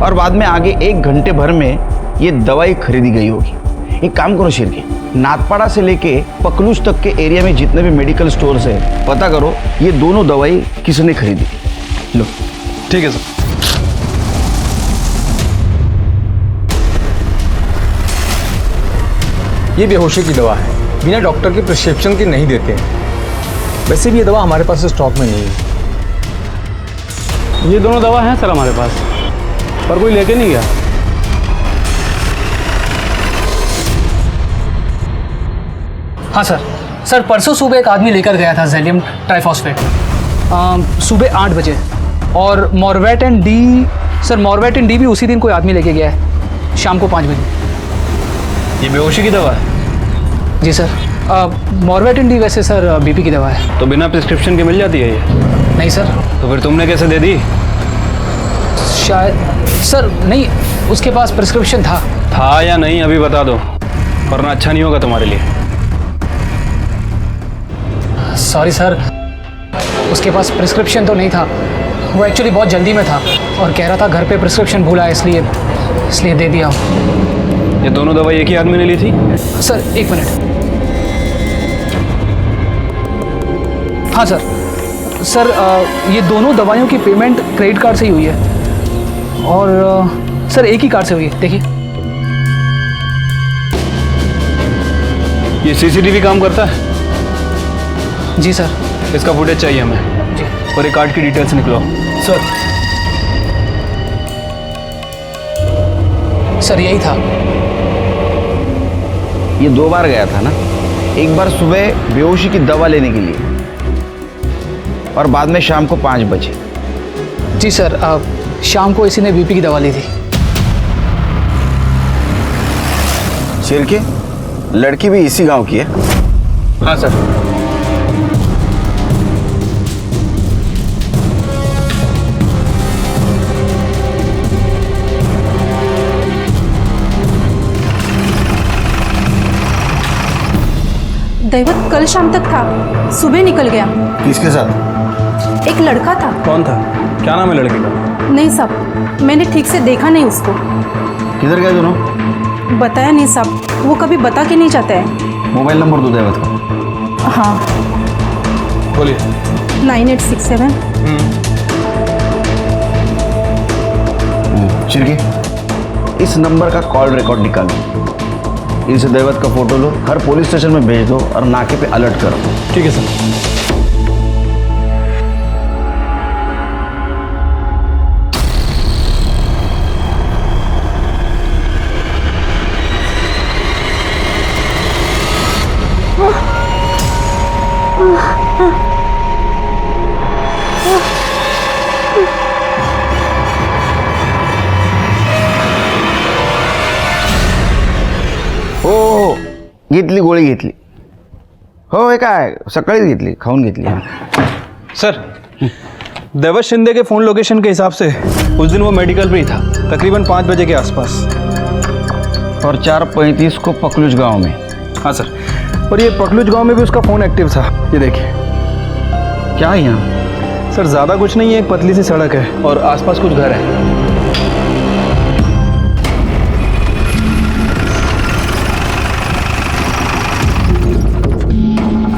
और बाद में आगे 1 घंटे भर में ये दवाई खरीदी गई होगी। एक काम करो शिरके, नाथपाड़ा से लेके पकलूस तक के एरिया में जितने भी मेडिकल स्टोर्स है पता करो ये दोनों दवाई किसने खरीदी। लो। ठीक है सर। ये बेहोशी की दवा है, बिना डॉक्टर के प्रिस्क्रिप्शन की नहीं देते हैं। वैसे भी ये दवा हमारे पास स्टॉक में नहीं है। ये दोनों दवा हैं सर हमारे पास, पर कोई लेके नहीं गया। हाँ सर परसों सुबह एक आदमी लेकर गया था जेलियम ट्राइफॉस्फेट, सुबह 8 बजे। और मॉर्वेट डी भी उसी दिन कोई आदमी लेके गया है, शाम को 5 बजे। ये बेहोशी की दवा है? जी सर। मॉर्वेट डी वैसे सर बीपी की दवा है। तो बिना प्रिस्क्रिप्शन के मिल जाती है ये? नहीं सर। तो फिर तुमने कैसे दे दी? शायद सर नहीं, उसके पास प्रिस्क्रिप्शन था या नहीं अभी बता दो, वरना अच्छा नहीं होगा तुम्हारे लिए। सॉरी सर, उसके पास प्रिस्क्रिप्शन तो नहीं था। वो एक्चुअली बहुत जल्दी में था और कह रहा था घर पे प्रिस्क्रिप्शन भूला है, इसलिए दे दिया। ये दोनों दवाई एक ही आदमी ने ली थी? Sir 1 minute. हाँ सर ये दोनों दवाइयों की पेमेंट क्रेडिट कार्ड से ही हुई है और सर एक ही कार्ड से हुई है, देखिए। ये सीसीटीवी काम करता है? जी सर। इसका फुटेज चाहिए हमें जी। और एक कार्ड की डिटेल्स निकलो सर यही था। ये 2 बार गया था ना, एक बार सुबह बेहोशी की दवा लेने के लिए और बाद में शाम को 5 बजे। जी सर, शाम को इसी ने बीपी की दवा ली थी। शिरके, लड़की भी इसी गांव की है? हाँ सर। दैवत कल शाम तक था, सुबह निकल गया। किसके साथ? एक लड़का था। कौन था? क्या नाम है लड़के का? नहीं साहब, मैंने ठीक से देखा नहीं उसको। किधर गए दोनों? बताया नहीं साहब, वो कभी बता के नहीं जाता है। मोबाइल नंबर दो दैवत का। हाँ बोलिए। 9867। शिरके, इस नंबर का कॉल रिकॉर्ड निकालो, इनसे दैवत का फोटो लो, हर पुलिस स्टेशन में भेज दो और नाके पे अलर्ट करो। ठीक है सर। घेतली गोळी घेतली. हो हे काय सकाळीच घेतली, खाऊन घेतली. सर देवत शिंदे के फ़ोन लोकेशन के हिसाब से उस दिन वो मेडिकल पे ही था, तकरीबन 5 बजे के आसपास. और 4:35 को पकलुज गांव में. हाँ सर, और ये पकलुज गांव में भी उसका फ़ोन एक्टिव था. ये देखिए. क्या है यहाँ? सर ज़्यादा कुछ नहीं है, एक पतली सी सड़क है और आसपास कुछ घर है.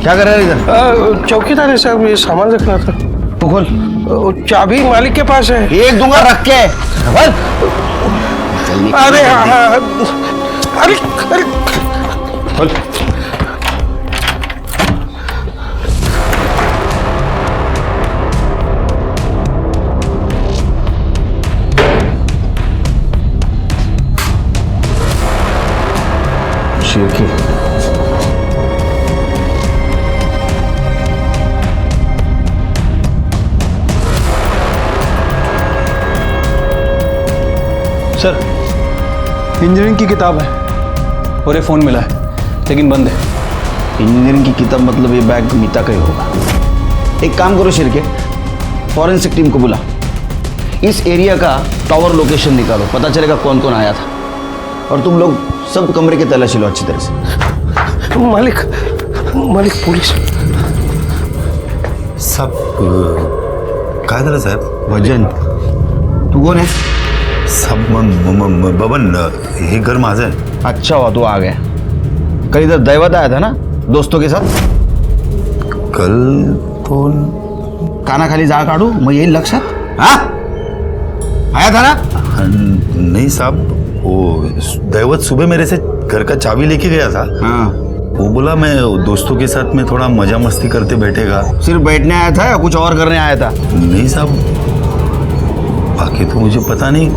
क्या कर रहे हैं इधर? चौकीदार है साहब, ये सामान रखना था. तू खोल. चाबी मालिक के पास है. एक दूंगा रख के. अरे अरे अरे खोल. शिरकी. सर इंजीनियरिंग की किताब है और ये फ़ोन मिला है, लेकिन बंद है. इंजीनियरिंग की किताब मतलब ये बैग मीता का ही होगा. एक काम करो शिरके, फॉरेंसिक टीम को बुला. इस एरिया का टावर लोकेशन निकालो, पता चलेगा कौन कौन आया था. और तुम लोग सब कमरे की तलाशी लो अच्छी तरह से. मालिक पुलिस. सब काय झालं साहेब? भजन तू कोण आहे? सब बबन, हे घर माझं आहे. अच्छा हुआ तू आ गया. कल इधर दैवत आया था ना दोस्तों के साथ? कल तो कानाखाली जाळ काढू मग येईल लक्षात. हाँ आया था ना? नहीं साहब, वो दैवत सुबह मेरे से घर का चाबी लेके गया था. हाँ. वो बोला मैं दोस्तों के साथ में थोड़ा मजा मस्ती करते बैठेगा. सिर्फ बैठने आया था या कुछ और करने आया था? नहीं साहब, बाकी तो मुझे पता नहीं,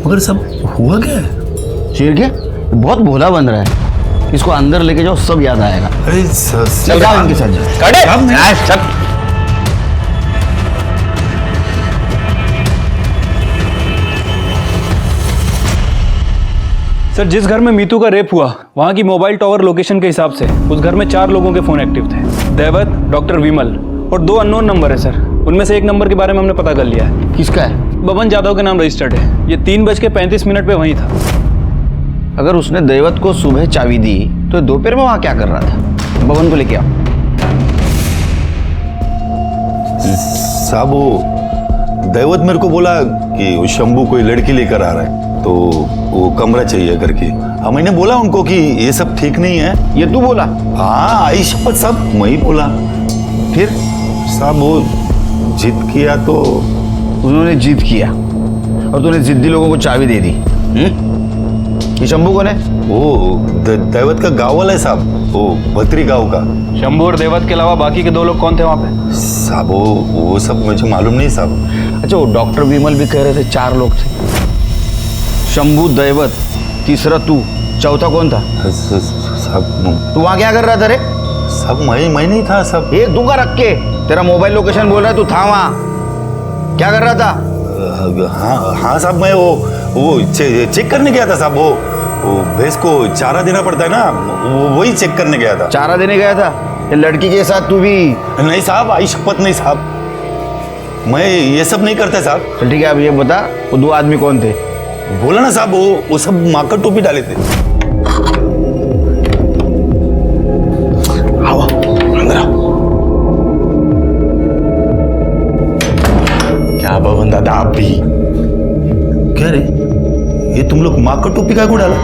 मगर सब हुआ क्या है? शिरके बहुत भोला बन रहा है, इसको अंदर लेके जाओ, सब याद आएगा. अरे चल जाओ इनके साथ. सर जिस घर में मीतू का रेप हुआ, वहाँ की मोबाइल टावर लोकेशन के हिसाब से उस घर में 4 लोगों के फ़ोन एक्टिव थे. देवत, डॉक्टर विमल और 2 अननोन नंबर है सर. उनमें से एक नंबर के बारे में हमने पता कर लिया है. किसका है? बबन जादव के नाम रजिस्टर्ड है. ये 3:35 पे वहीं था. अगर उसने दैवत को सुबह चाबी दी तो दोपहर में वहाँ क्या कर रहा था? बबन को लेके आओ. साहब वो दैवत मेरे को बोला कि वो शंभू कोई लड़की लेकर आ रहा है, तो वो कमरा चाहिए करके. हाँ मैंने बोला उनको कि ये सब ठीक नहीं है. ये तू बोला? हाँ आई शपथ साहब, मैं ही बोला. फिर साहब वो जिद किया तो उन्होंने जिद किया और तूने जिद्दी लोगों को चाबी दे दी. ये शंभू कौन है? वो दैवत का गाँव वाला है साहब, वो भत्री गाँव का. शंभू और देवत के अलावा बाकी के 2 लोग कौन थे वहाँ पे? साहब वो सब मुझे मालूम नहीं साहब. अच्छा, वो डॉक्टर विमल भी कह रहे थे 4 लोग थे. शंभू, दैवत, तीसरा तू, चौथा कौन था? साहब तू वहाँ क्या कर रहा था रे? साहब मैं नहीं था साहब. एक दूंगा रख के. तेरा मोबाइल लोकेशन बोल रहा है, तू था वहाँ. क्या कर रहा था? हाँ साहब, मैं वो चेक करने गया था साहब. वो भैंस को चारा देना पड़ता है ना, वही चेक करने गया था. चारा देने गया था? ये लड़की के साथ तू भी? नहीं साहब, आई शपथ नहीं साहब, मैं ये सब नहीं करता साहब. चल ठीक है, अब ये बता वो 2 आदमी कौन थे? बोला ना साहब, वो सब माकर टोपी डाले थे. आओ अंदर आओ. क्या बबन दादा आप भी? क्या रे, ये तुम लोग माकर टोपी का को डाला?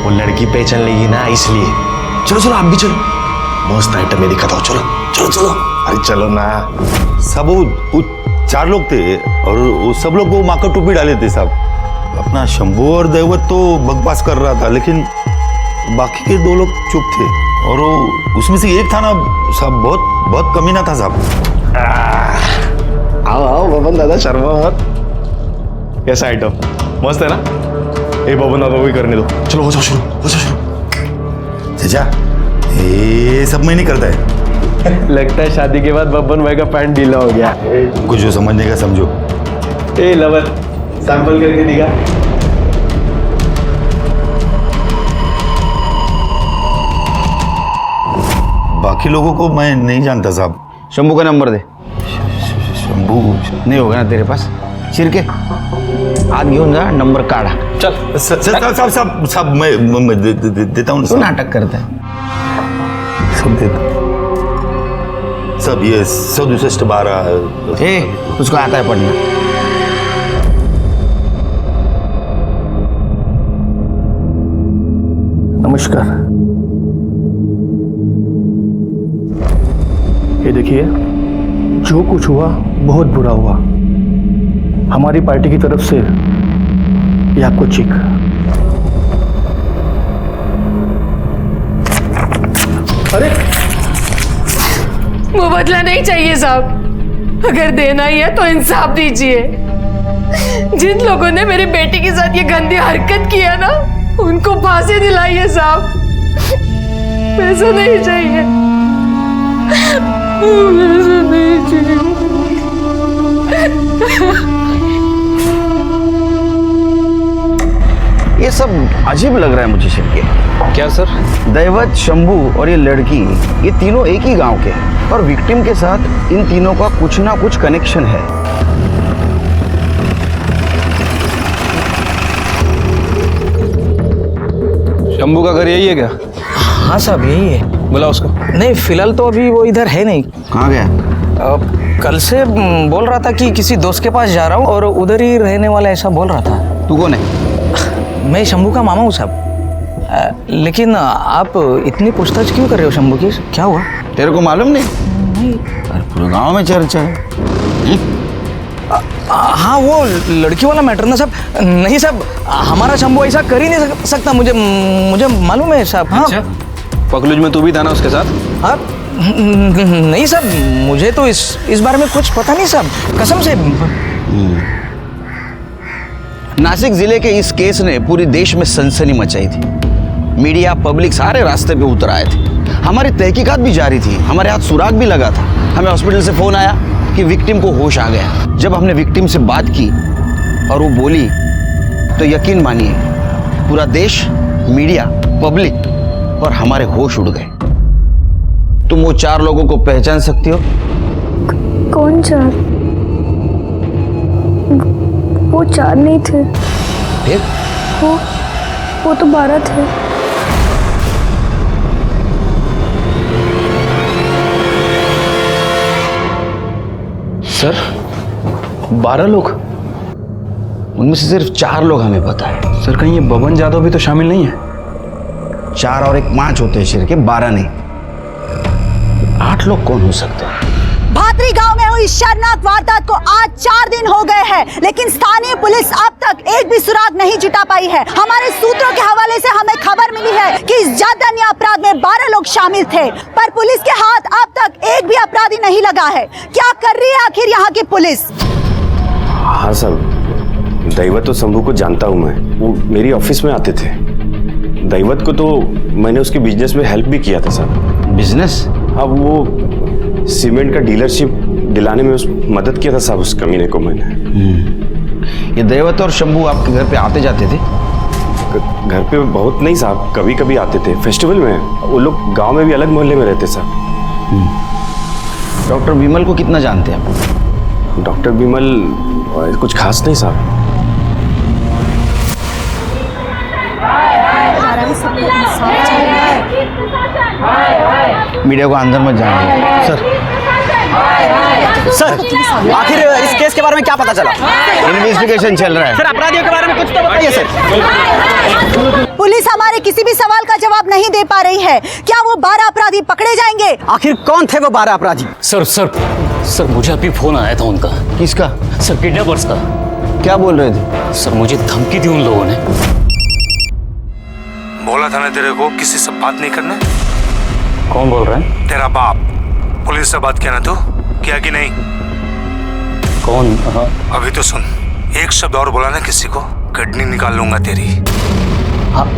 वो लड़की पहचान लेगी ना, इसलिए. चलो चलो आप भी चलो, मस्त आइटम में दिखाता हूँ. चलो चलो चलो. अरे चलो ना. सब वो 4 लोग थे और वो सब लोग वो माकर टोपी डाले थे साहब. अपना शंभू और दैवत तो बकवास कर रहा था, लेकिन बाकी के 2 लोग चुप थे. और वो उसमें से एक था ना साहब, बहुत कमीना था साहब. आओ आओ बबन दादा, शर्मा मत. कैसा आइटम मस्त है ना? ए बबन दादा वही करने दो. चलो हो जाओ शुरू, हो जाओ शुरू. चाचा ये सब मैं नहीं करता है. लगता है शादी के बाद बबन भाई का पैंट ढीला हो गया. कुछ जो समझने का समझो. ए लवर सैंपल करके दिखा. बाकी लोगों को मैं नहीं जानता साहब। शंभू का नंबर दे। शंभू नहीं होगा ना तेरे पास? चिरके हाथ घेऊन जा, नंबर काढा। चल साहब मैं देता हूँ। नाटक करता है सब देता सब। ये 162 उसको आता है पढ़ना। नमस्कार। ये देखिए, जो कुछ हुआ बहुत बुरा हुआ। हमारी पार्टी की तरफ से ये आपको चेक। अरे वो बदला नहीं चाहिए साहब, अगर देना ही है तो इंसाफ दीजिए। जिन लोगों ने मेरी बेटी के साथ ये गंदी हरकत किया ना, उनको फांसी दिलाइए साहब। पैसा नहीं चाहिए, पैसा नहीं चाहिए। ये सब अजीब लग रहा है मुझे शिरके। क्या सर? दैवत, शंभू और ये लड़की, ये तीनों एक ही गांव के हैं और विक्टिम के साथ इन तीनों का कुछ ना कुछ कनेक्शन है। शंभू का घर यही है क्या? हाँ साहब यही है। बुला उसको। नहीं फिलहाल तो अभी वो इधर है नहीं। कहाँ गया? कल से बोल रहा था कि किसी दोस्त के पास जा रहा हूँ और उधर ही रहने वाला ऐसा बोल रहा था। तू कौन है? मैं शंभू का मामा हूँ साहब। लेकिन आप इतनी पूछताछ क्यों कर रहे हो शंभू की? क्या हुआ? तेरे को मालूम नहीं? पूरे गांव में चर्चा है। हाँ वो लड़की वाला मैटर ना साहब। नहीं साहब, हमारा शंभू ऐसा कर ही नहीं सकता। मुझे मालूम है साहब। हाँ पकलूज में तू भी था ना उसके साथ? हाँ नहीं साहब, मुझे तो इस बारे में कुछ पता नहीं साहब, कसम से। नासिक जिले के इस केस ने पूरी देश में सनसनी मचाई थी। मीडिया, पब्लिक सारे रास्ते पे उतर आए थे। हमारी तहकीकात भी जारी थी, हमारे हाथ सुराग भी लगा था। हमें हॉस्पिटल से फोन आया कि विक्टिम को होश आ गया। जब हमने विक्टिम से बात की और वो बोली तो यकीन मानिए पूरा देश, मीडिया, पब्लिक और हमारे होश उड़ गए। तुम वो 4 लोगों को पहचान सकती हो? कौन 4? वो 4 नहीं थे। फिर? वो तो 12 थे। सर 12 लोग? उनमें से सिर्फ 4 लोग हमें पता है। सर कहीं ये बबन जादव भी तो शामिल नहीं है? 4 और 1 5 होते हैं शिरके, 12 नहीं। 8 लोग कौन हो सकता है? भातरी गांव में हुई शर्मनाक वारदात को आज 4 दिन हो गए हैं, लेकिन स्थानीय पुलिस अब तक एक भी सुराग नहीं जुटा पाई है। हमारे सूत्रों के हवाले से हमें खबर मिली है कि इस जघन्य अपराध में 12 लोग शामिल थे, पर पुलिस के हाथ अब तक एक भी अपराधी नहीं लगा है। क्या कर रही है आखिर यहाँ की पुलिस? हाँ सर, दैवत और शंभू को जानता हूँ मैं। वो मेरी ऑफिस में आते थे। दैवत को तो मैंने उसके बिजनेस में हेल्प भी किया था सर। बिजनेस? हाँ, वो सीमेंट का डीलरशिप दिलाने में मदद किया था साहब उस कमीने को मैंने। ये दैवत और शंभू आपके घर पे आते जाते थे? घर पे बहुत नहीं साहब, कभी कभी आते थे फेस्टिवल में। वो लोग गांव में भी अलग मोहल्ले में रहते साहब। डॉक्टर विमल को कितना जानते हैं आप? डॉक्टर विमल कुछ खास नहीं साहब। मीडिया को अंदर मत जाने। सर आखिर इस केस के बारे में क्या पता चला? इन्वेस्टिगेशन चल रहा है सर। अपराधियों के बारे में कुछ तो बताइए सर। पुलिस हमारे किसी भी सवाल का जवाब नहीं दे पा रही है। क्या वो 12 अपराधी पकड़े जाएंगे? आखिर कौन थे वो 12 अपराधी? सर मुझे अभी फोन आया था उनका। किसका? सर किडनैपर्स का। क्या बोल रहे थे? सर मुझे धमकी दी उन लोगों ने। बोला था ना तेरे को किसी से बात नहीं करना। कौन बोल रहा है? तेरा बाप। पुलिस से बात किया ना तू? किया कि नहीं? कौन? अभी तो सुन, एक शब्द और बोला ना किसी को, किडनी निकाल लूंगा तेरी।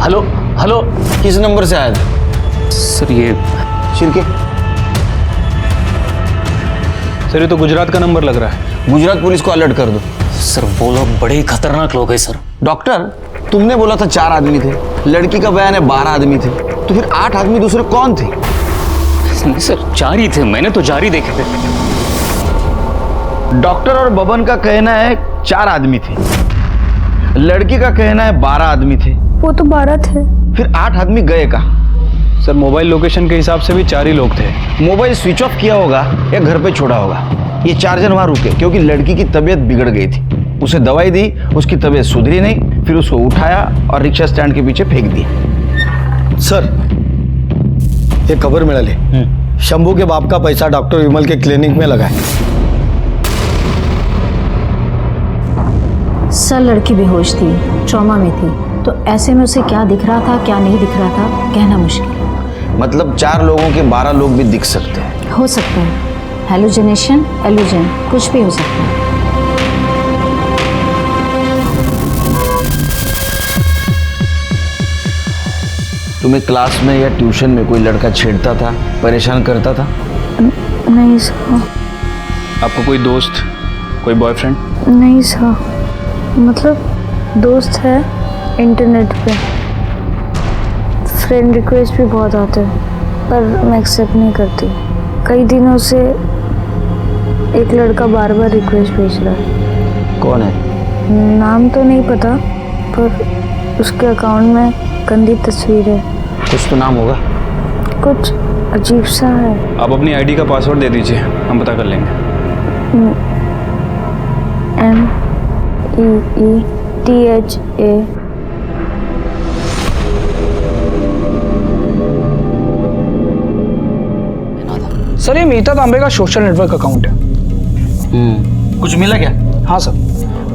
Hello hello. किस नंबर से आया था? सर ये शिरके। सर ये तो गुजरात का नंबर लग रहा है। गुजरात पुलिस को अलर्ट कर दो। सर वो लोग बड़े ही खतरनाक लोग हैं सर। डॉक्टर, तुमने बोला था 4 आदमी थे, लड़की का बयान है 12 आदमी थे, तो फिर 8 आदमी दूसरे कौन थे? नहीं सर, जारी थे, मैंने तो जारी देखे थे। डॉक्टर और बबन का कहना है 4 आदमी थे, लड़की का कहना है 12 आदमी थे। वो तो 12 थे। फिर 8 आदमी गए कहाँ? सर मोबाइल लोकेशन के हिसाब से भी 4 ही लोग थे। मोबाइल स्विच ऑफ किया होगा या घर पे छोड़ा होगा। ये 4 जन वहां रुके क्योंकि लड़की की तबीयत बिगड़ गई थी। उसे दवाई दी, उसकी तबीयत सुधरी नहीं, फिर उसको उठाया और रिक्शा स्टैंड के पीछे फेंक दिया। सर ये खबर मिळाली, शंभू के बाप का पैसा डॉक्टर विमल के क्लिनिक में लगा है। सर लड़की बेहोश थी, ट्रॉमा में थी, तो ऐसे में उसे क्या दिख रहा था क्या नहीं दिख रहा था कहना मुश्किल। मतलब 4 लोगों के 12 लोग भी दिख सकते हैं। हो सकता है, हेलुसिनेशन, एल्यूजन, कुछ भी हो सकता है। तुम्हें क्लास में या ट्यूशन में कोई लड़का छेड़ता था, परेशान करता था? नहीं सर। आपको कोई दोस्त, कोई बॉयफ्रेंड? नहीं सर, मतलब दोस्त है इंटरनेट पे, फ्रेंड रिक्वेस्ट भी बहुत आते हैं पर मैं एक्सेप्ट नहीं करती। कई दिनों से एक लड़का बार बार रिक्वेस्ट भेज रहा है। कौन है? नाम तो नहीं पता, पर उसके अकाउंट में गंदी तस्वीर है। कुछ तो नाम होगा। कुछ अजीब सा है। आप अपनी आईडी का पासवर्ड दे दीजिए, हम पता कर लेंगे। MEETHA। सर ये मीता तांबे का सोशल नेटवर्क अकाउंट है। कुछ मिला क्या? हाँ सर,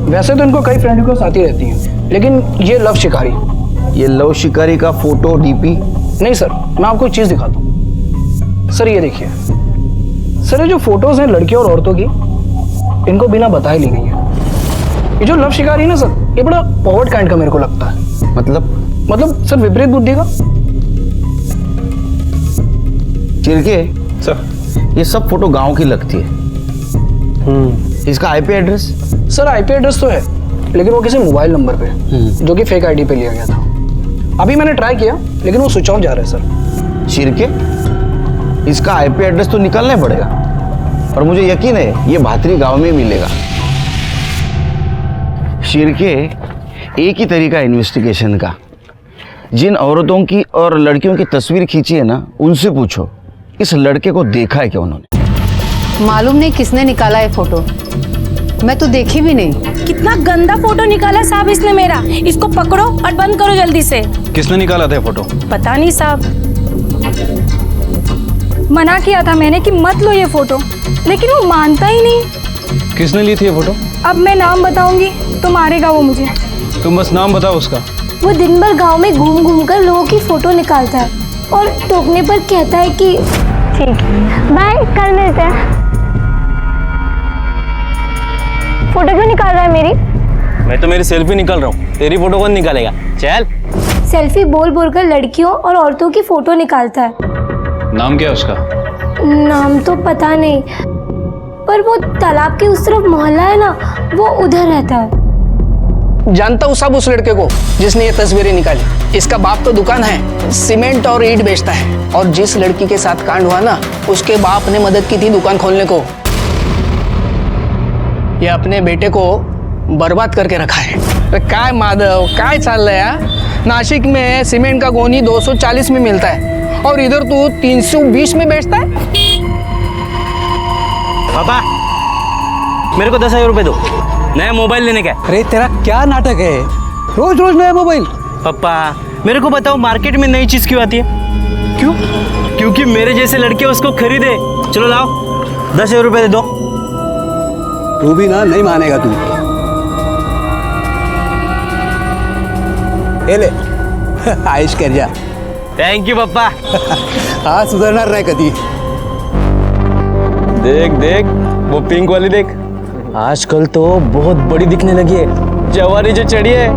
वैसे तो इनको कई फ्रेंड रिक्वेस्ट आती रहती हैं, लेकिन ये लव शिकारी। ये लव शिकारी का फोटो डीपी? नहीं सर, मैं आपको एक चीज़ दिखाता हूँ। सर ये देखिए, सर ये जो फोटोज हैं लड़कियों और औरतों की, इनको बिना बताए ली गई है। ये जो लव शिकारी है ना सर, ये बड़ा पॉवर्ड काइंड का मेरे को लगता है। मतलब सर विपरीत बुद्धि का। चिरके सर, ये सब फोटो गांव की लगती है। इसका IP address? Sir IP address तो है, लेकिन वो किसी मोबाइल नंबर पे, जो कि फेक आईडी पे लिया गया था। अभी मैंने ट्राई किया, लेकिन वो स्विच ऑफ जा रहा है सर। चिरके, इसका आईपी एड्रेस तो निकालना ही पड़ेगा, और मुझे यकीन है ये भातरी गांव में मिलेगा। शिरके, एक ही तरीका इन्वेस्टिगेशन का, जिन औरतों की और लड़कियों की तस्वीर खींची है ना, उनसे पूछो इस लड़के को देखा है क्या उन्होंने। मालूम नहीं किसने निकाला है फोटो, मैं तो देखी भी नहीं। कितना गंदा फोटो निकाला साहब इसने मेरा। इसको पकड़ो और बंद करो जल्दी से। किसने निकाला था फोटो? पता नहीं साहब, मना किया था मैंने कि मत लो ये फोटो, लेकिन वो मानता ही नहीं। किसने ली थी ये फोटो? अब मैं नाम बताऊंगी तो मारेगा वो मुझे। तुम बस नाम बताओ उसका। वो दिन भर गांव में घूम घूम कर लोगों की फोटो निकालता है और टोकने पर कहता है कि ठीक है बाय कर लेते हैं। फोटो क्यों निकाल रहा है मेरी? मैं तो मेरी सेल्फी निकाल रहा हूँ, तेरी फोटो कौन निकालेगा? चल। सेल्फी बोल बोल कर लड़कियों और औरतों की फोटो निकालता है। नाम क्या है उसका? नाम तो पता नहीं, पर वो तालाब के उस तरफ मोहल्ला है ना, वो उधर रहता है। जानता हूँ सब उस लड़के को जिसने ये तस्वीरें निकाली। इसका बाप तो दुकान है, सीमेंट और ईंट बेचता है, और जिस लड़की के साथ कांड हुआ ना, उसके बाप ने मदद की थी दुकान खोलने को। ये अपने बेटे को बर्बाद करके रखा है। काय माधव, काय चाल रहा है? नासिक में सीमेंट का गोनी 240 में मिलता है और इधर तू 320 में बेचता है। पापा, मेरे को 10,000 रुपए दो, नया मोबाइल लेने का। अरे तेरा क्या नाटक है, रोज रोज नया मोबाइल? पापा मेरे को बताओ, मार्केट में नई चीज क्यों आती है? क्यों? क्योंकि मेरे जैसे लड़के उसको खरीदे। चलो लाओ, 10,000 रुपए दे दो। तू भी ना नहीं मानेगा तू। ले आयुष कर जा। थैंक यू पप्पा। हाँ सुधरणार नाही कधी। देख देख वो पिंक वाली देख, आजकल तो बहुत बड़ी दिखने लगी है, जवानी जो चढ़ी है।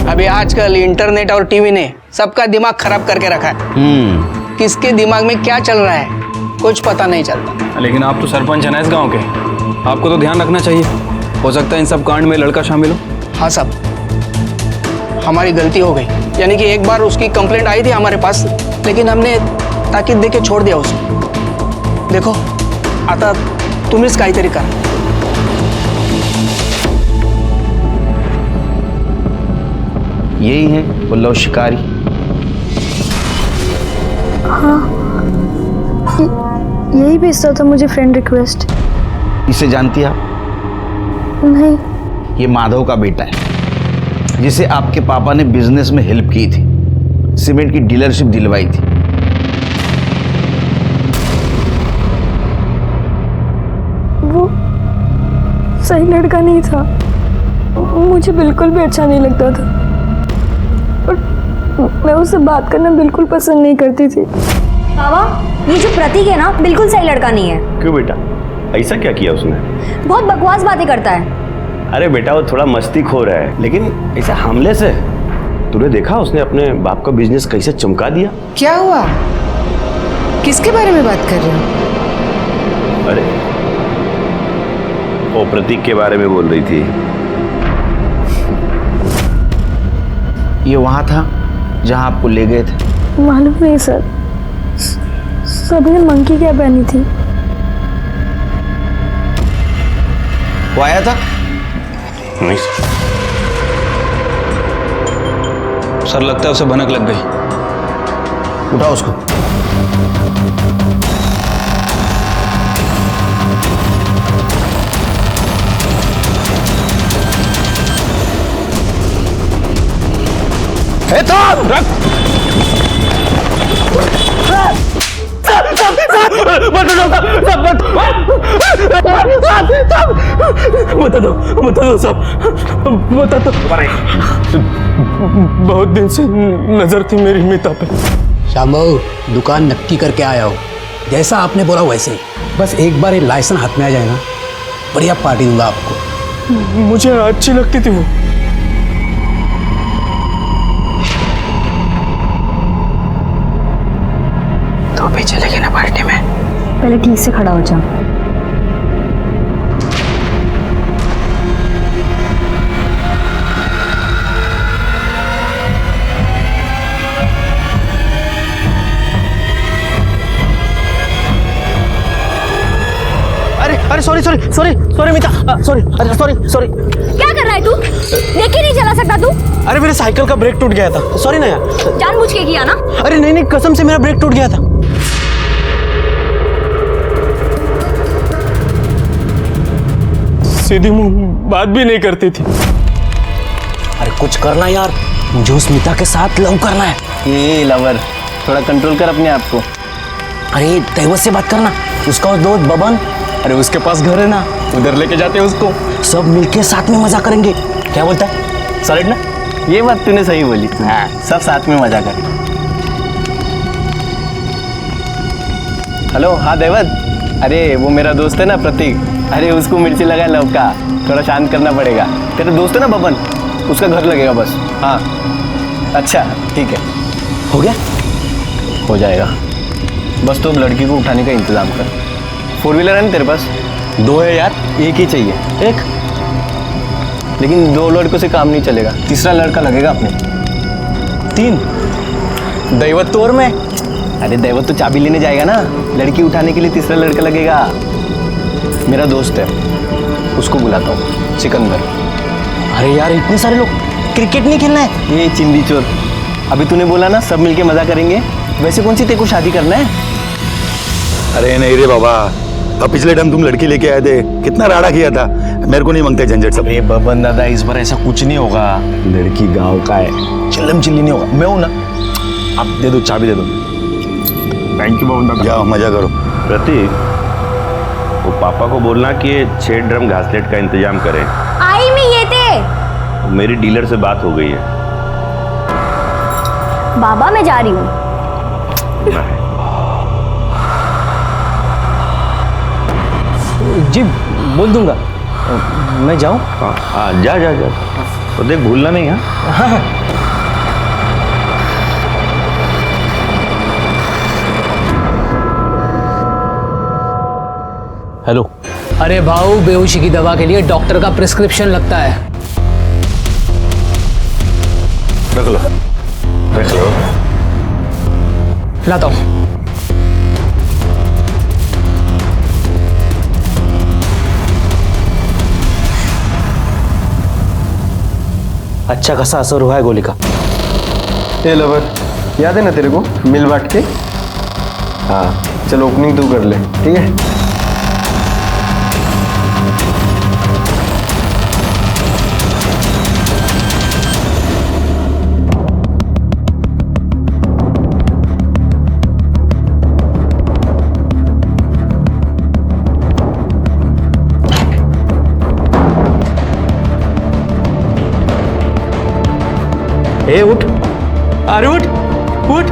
अभी आजकल इंटरनेट और टीवी ने सबका दिमाग खराब करके रखा है। किसके दिमाग में क्या चल रहा है कुछ पता नहीं चलता। लेकिन आप तो सरपंच हैं ना इस गांव के, आपको तो ध्यान रखना चाहिए। हो सकता है इन सब कांड में लड़का शामिल हो। हाँ साहब, हमारी गलती हो गई। यानी कि एक बार उसकी कंप्लेंट आई थी हमारे पास, लेकिन हमने ताकीद देके छोड़ दिया उसको। देखो आता तुम्हीच काहीतरी करा। यही है वो लव शिकारी? हाँ, यही भेजता था मुझे फ्रेंड रिक्वेस्ट। इसे जानती आप? नहीं। ये माधव का बेटा है, जिसे आपके पापा ने बिजनेस में हेल्प की थी, सीमेंट की डीलरशिप दिलवाई थी। वो सही लड़का नहीं था, मुझे बिल्कुल भी अच्छा नहीं लगता था और मैं उससे बात करना बिल्कुल पसंद नहीं करती थी। बाबा, ये जो प्रतीक है ना, बिल्कुल सही लड़का नहीं है। क्यों बेटा, ऐसा क्या किया उसने? बहुत बकवास बातें करता है। अरे बेटा वो थोड़ा मस्ती खो रहा है, लेकिन ऐसा हमले से तूने देखा उसने अपने बाप का बिजनेस कैसे चमका दिया? क्या हुआ? किसके बारे में बात कर रहे हो? अरे वो प्रतीक के बारे में बोल रही थी। ये वहां था जहां आपको ले गए थे? मालूम नहीं सर, सबने मंकी कैप पहनी थी। वो आया था? नहीं सर, लगता है उसे भनक लग गई। उठाओ उसको। बता दो सब, बता दो। बहुत दिन से नजर थी मेरी मीता पे। शाम दुकान नक्की करके आया हो, जैसा आपने बोला वैसे ही। बस एक बार ये लाइसेंस हाथ में आ जाए ना, बढ़िया पार्टी दूंगा आपको। मुझे अच्छी लगती थी वो। तो भी चलेगी ना पार्टी में? पहले ठीक से खड़ा हो जा। अरे सॉरी मीता, सॉरी क्या कर रहा है तू? देख ही नहीं चला सकता तू? अरे मेरे साइकिल का ब्रेक टूट गया था, सॉरी ना यार। जानबूझ के किया ना? अरे नहीं, कसम से मेरा ब्रेक टूट गया था। सीधी मुंह बात भी नहीं करती थी। अरे कुछ करना यार, मुझे उस मीता के साथ लव करना है। ये लवर, थोड़ा कंट्रोल कर अपने आप को। अरे दैवत से बात करना, उसका दोस्त बबन। अरे उसके पास घर है ना, उधर लेके जाते हैं उसको। सब मिलके साथ में मजा करेंगे, क्या बोलता है? सॉलिड ना? ये बात तूने सही बोली। हाँ, सब साथ में मजा कर। हेलो, हाँ दैवत। अरे वो मेरा दोस्त है ना प्रतीक, अरे उसको मिर्ची लगा लव का, थोड़ा शांत करना पड़ेगा। तेरा दोस्त है ना बबन, उसका घर लगेगा बस। हाँ अच्छा ठीक है, हो गया? हो जाएगा। बस तो अब लड़की को उठाने का इंतजाम कर। 4 व्हीलर है ना तेरे पास? 2 है यार, एक ही चाहिए। एक? लेकिन 2 लड़कों से काम नहीं चलेगा, तीसरा लड़का लगेगा अपने। 3? दैवत तो और मैं। अरे दैवत तो चाबी लेने जाएगा ना, लड़की उठाने के लिए तीसरा लड़का लगेगा। मेरा दोस्त है, उसको बुलाता हूँ, सिकंदर। अरे यार इतने सारे लोग, क्रिकेट नहीं खेलना है? ये चिंदी चोर, अभी तूने बोला ना सब मिलके मजा करेंगे, वैसे कौन सी तेरे को शादी करना है? अरे नहीं रे बाबा, अब पिछले टाइम तुम लड़की लेके आए थे, कितना राड़ा किया था। मेरे को नहीं मांगते झंझट सब। अरे बबन दादा, इस बार ऐसा कुछ नहीं होगा। लड़की गांव का है, चिल्लम चिल्ली नहीं होगा। मैं हूं ना, आप दे दो, चाबी दे दो। थैंक यू बबन दादा। जाओ मजा करो। प्रतीक, वो पापा को बोलना कि 6 ड्रम घासलेट का इंतजाम करें। आई में ये थे। मेरी डीलर से बात हो गई है। बाबा मैं जा रही हूँ। जी बोल दूंगा। मैं जाऊं? हाँ जा। तो देख भूलना नहीं। हाँ हेलो। अरे भाऊ, बेहोशी की दवा के लिए डॉक्टर का प्रिस्क्रिप्शन लगता है। रख लो। लाता हूँ। अच्छा खासा असर हुआ है गोली का। ए लवर, याद है ना तेरे को मिल बांट के? हाँ चल ओपनिंग तू कर ले, ठीक है? ए उठ, अरे उठ उठ।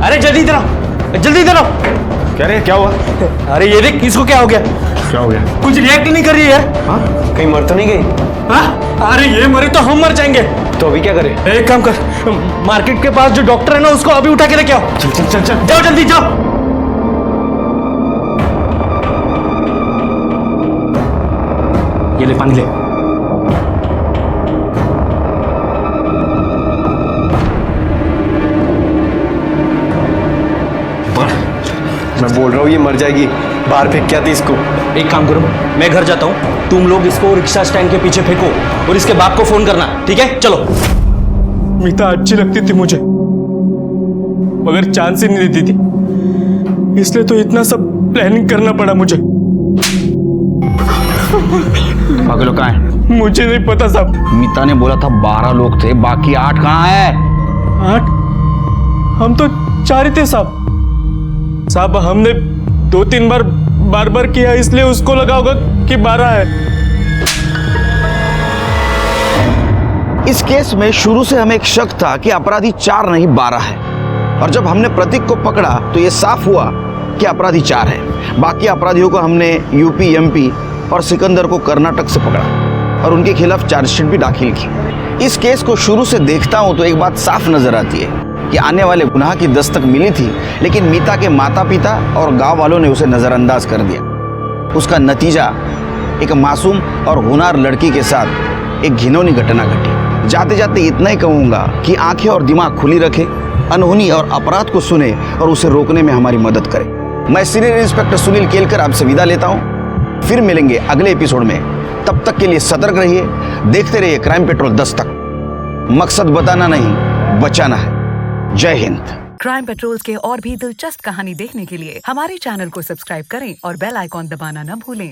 अरे जल्दी इधर आओ, जल्दी इधर आओ। क्या रे, क्या हुआ? अरे ये देख, इसको क्या हो गया? क्या हो गया? कुछ रिएक्ट नहीं कर रही है। हाँ कहीं मर तो नहीं गई? हाँ अरे ये मरे तो हम मर जाएंगे। तो अभी क्या करें? एक काम कर, मार्केट के पास जो डॉक्टर है ना उसको अभी उठा के लेके आओ। चल चल चल चल, जाओ जल्दी जाओ। ये ले पानी ले। मैं बोल रहा हूँ ये मर जाएगी, बाहर फेंक के आती इसको। एक काम करो, मैं घर जाता हूँ, तुम लोग इसको रिक्शा स्टैंड के पीछे फेंको और इसके बाप को फोन करना, ठीक है? चलो। मीता अच्छी लगती थी मुझे, मगर चांस ही नहीं देती थी, इसलिए तो इतना सब प्लानिंग करना पड़ा मुझे। बाकी लोग कहाँ हैं? मुझे नहीं पता साहब। मीता ने बोला था 12 लोग थे, बाकी 8 कहाँ है? 8? हम तो 4 ही थे साहब। साहब हमने 2-3 बार बार किया, इसलिए उसको लगा होगा कि 12 है। इस केस में शुरू से हमें एक शक था कि अपराधी 4 नहीं 12 है, और जब हमने प्रतीक को पकड़ा तो ये साफ हुआ कि अपराधी 4 है। बाकी अपराधियों को हमने यूपी, एमपी और सिकंदर को कर्नाटक से पकड़ा और उनके खिलाफ चार्जशीट भी दाखिल की। इस केस को शुरू से देखता हूं तो एक बात साफ नजर आती है कि आने वाले गुनाह की दस्तक मिली थी, लेकिन मीता के माता पिता और गांव वालों ने उसे नजरअंदाज कर दिया। उसका नतीजा एक मासूम और होनहार लड़की के साथ एक घिनौनी घटना घटी। जाते जाते इतना ही कहूंगा कि आंखें और दिमाग खुली रखे, अनहोनी और अपराध को सुने और उसे रोकने में हमारी मदद करे। मैं सीनियर इंस्पेक्टर सुनील केलकर आपसे विदा लेता हूं। फिर मिलेंगे अगले एपिसोड में, तब तक के लिए सतर्क रहिए, देखते रहिए क्राइम पेट्रोल 10 तक। मकसद बताना नहीं, बचाना है। जय हिंद। क्राइम पेट्रोल के और भी दिलचस्प कहानी देखने के लिए हमारे चैनल को सब्सक्राइब करें और बेल आइकॉन दबाना न भूलें।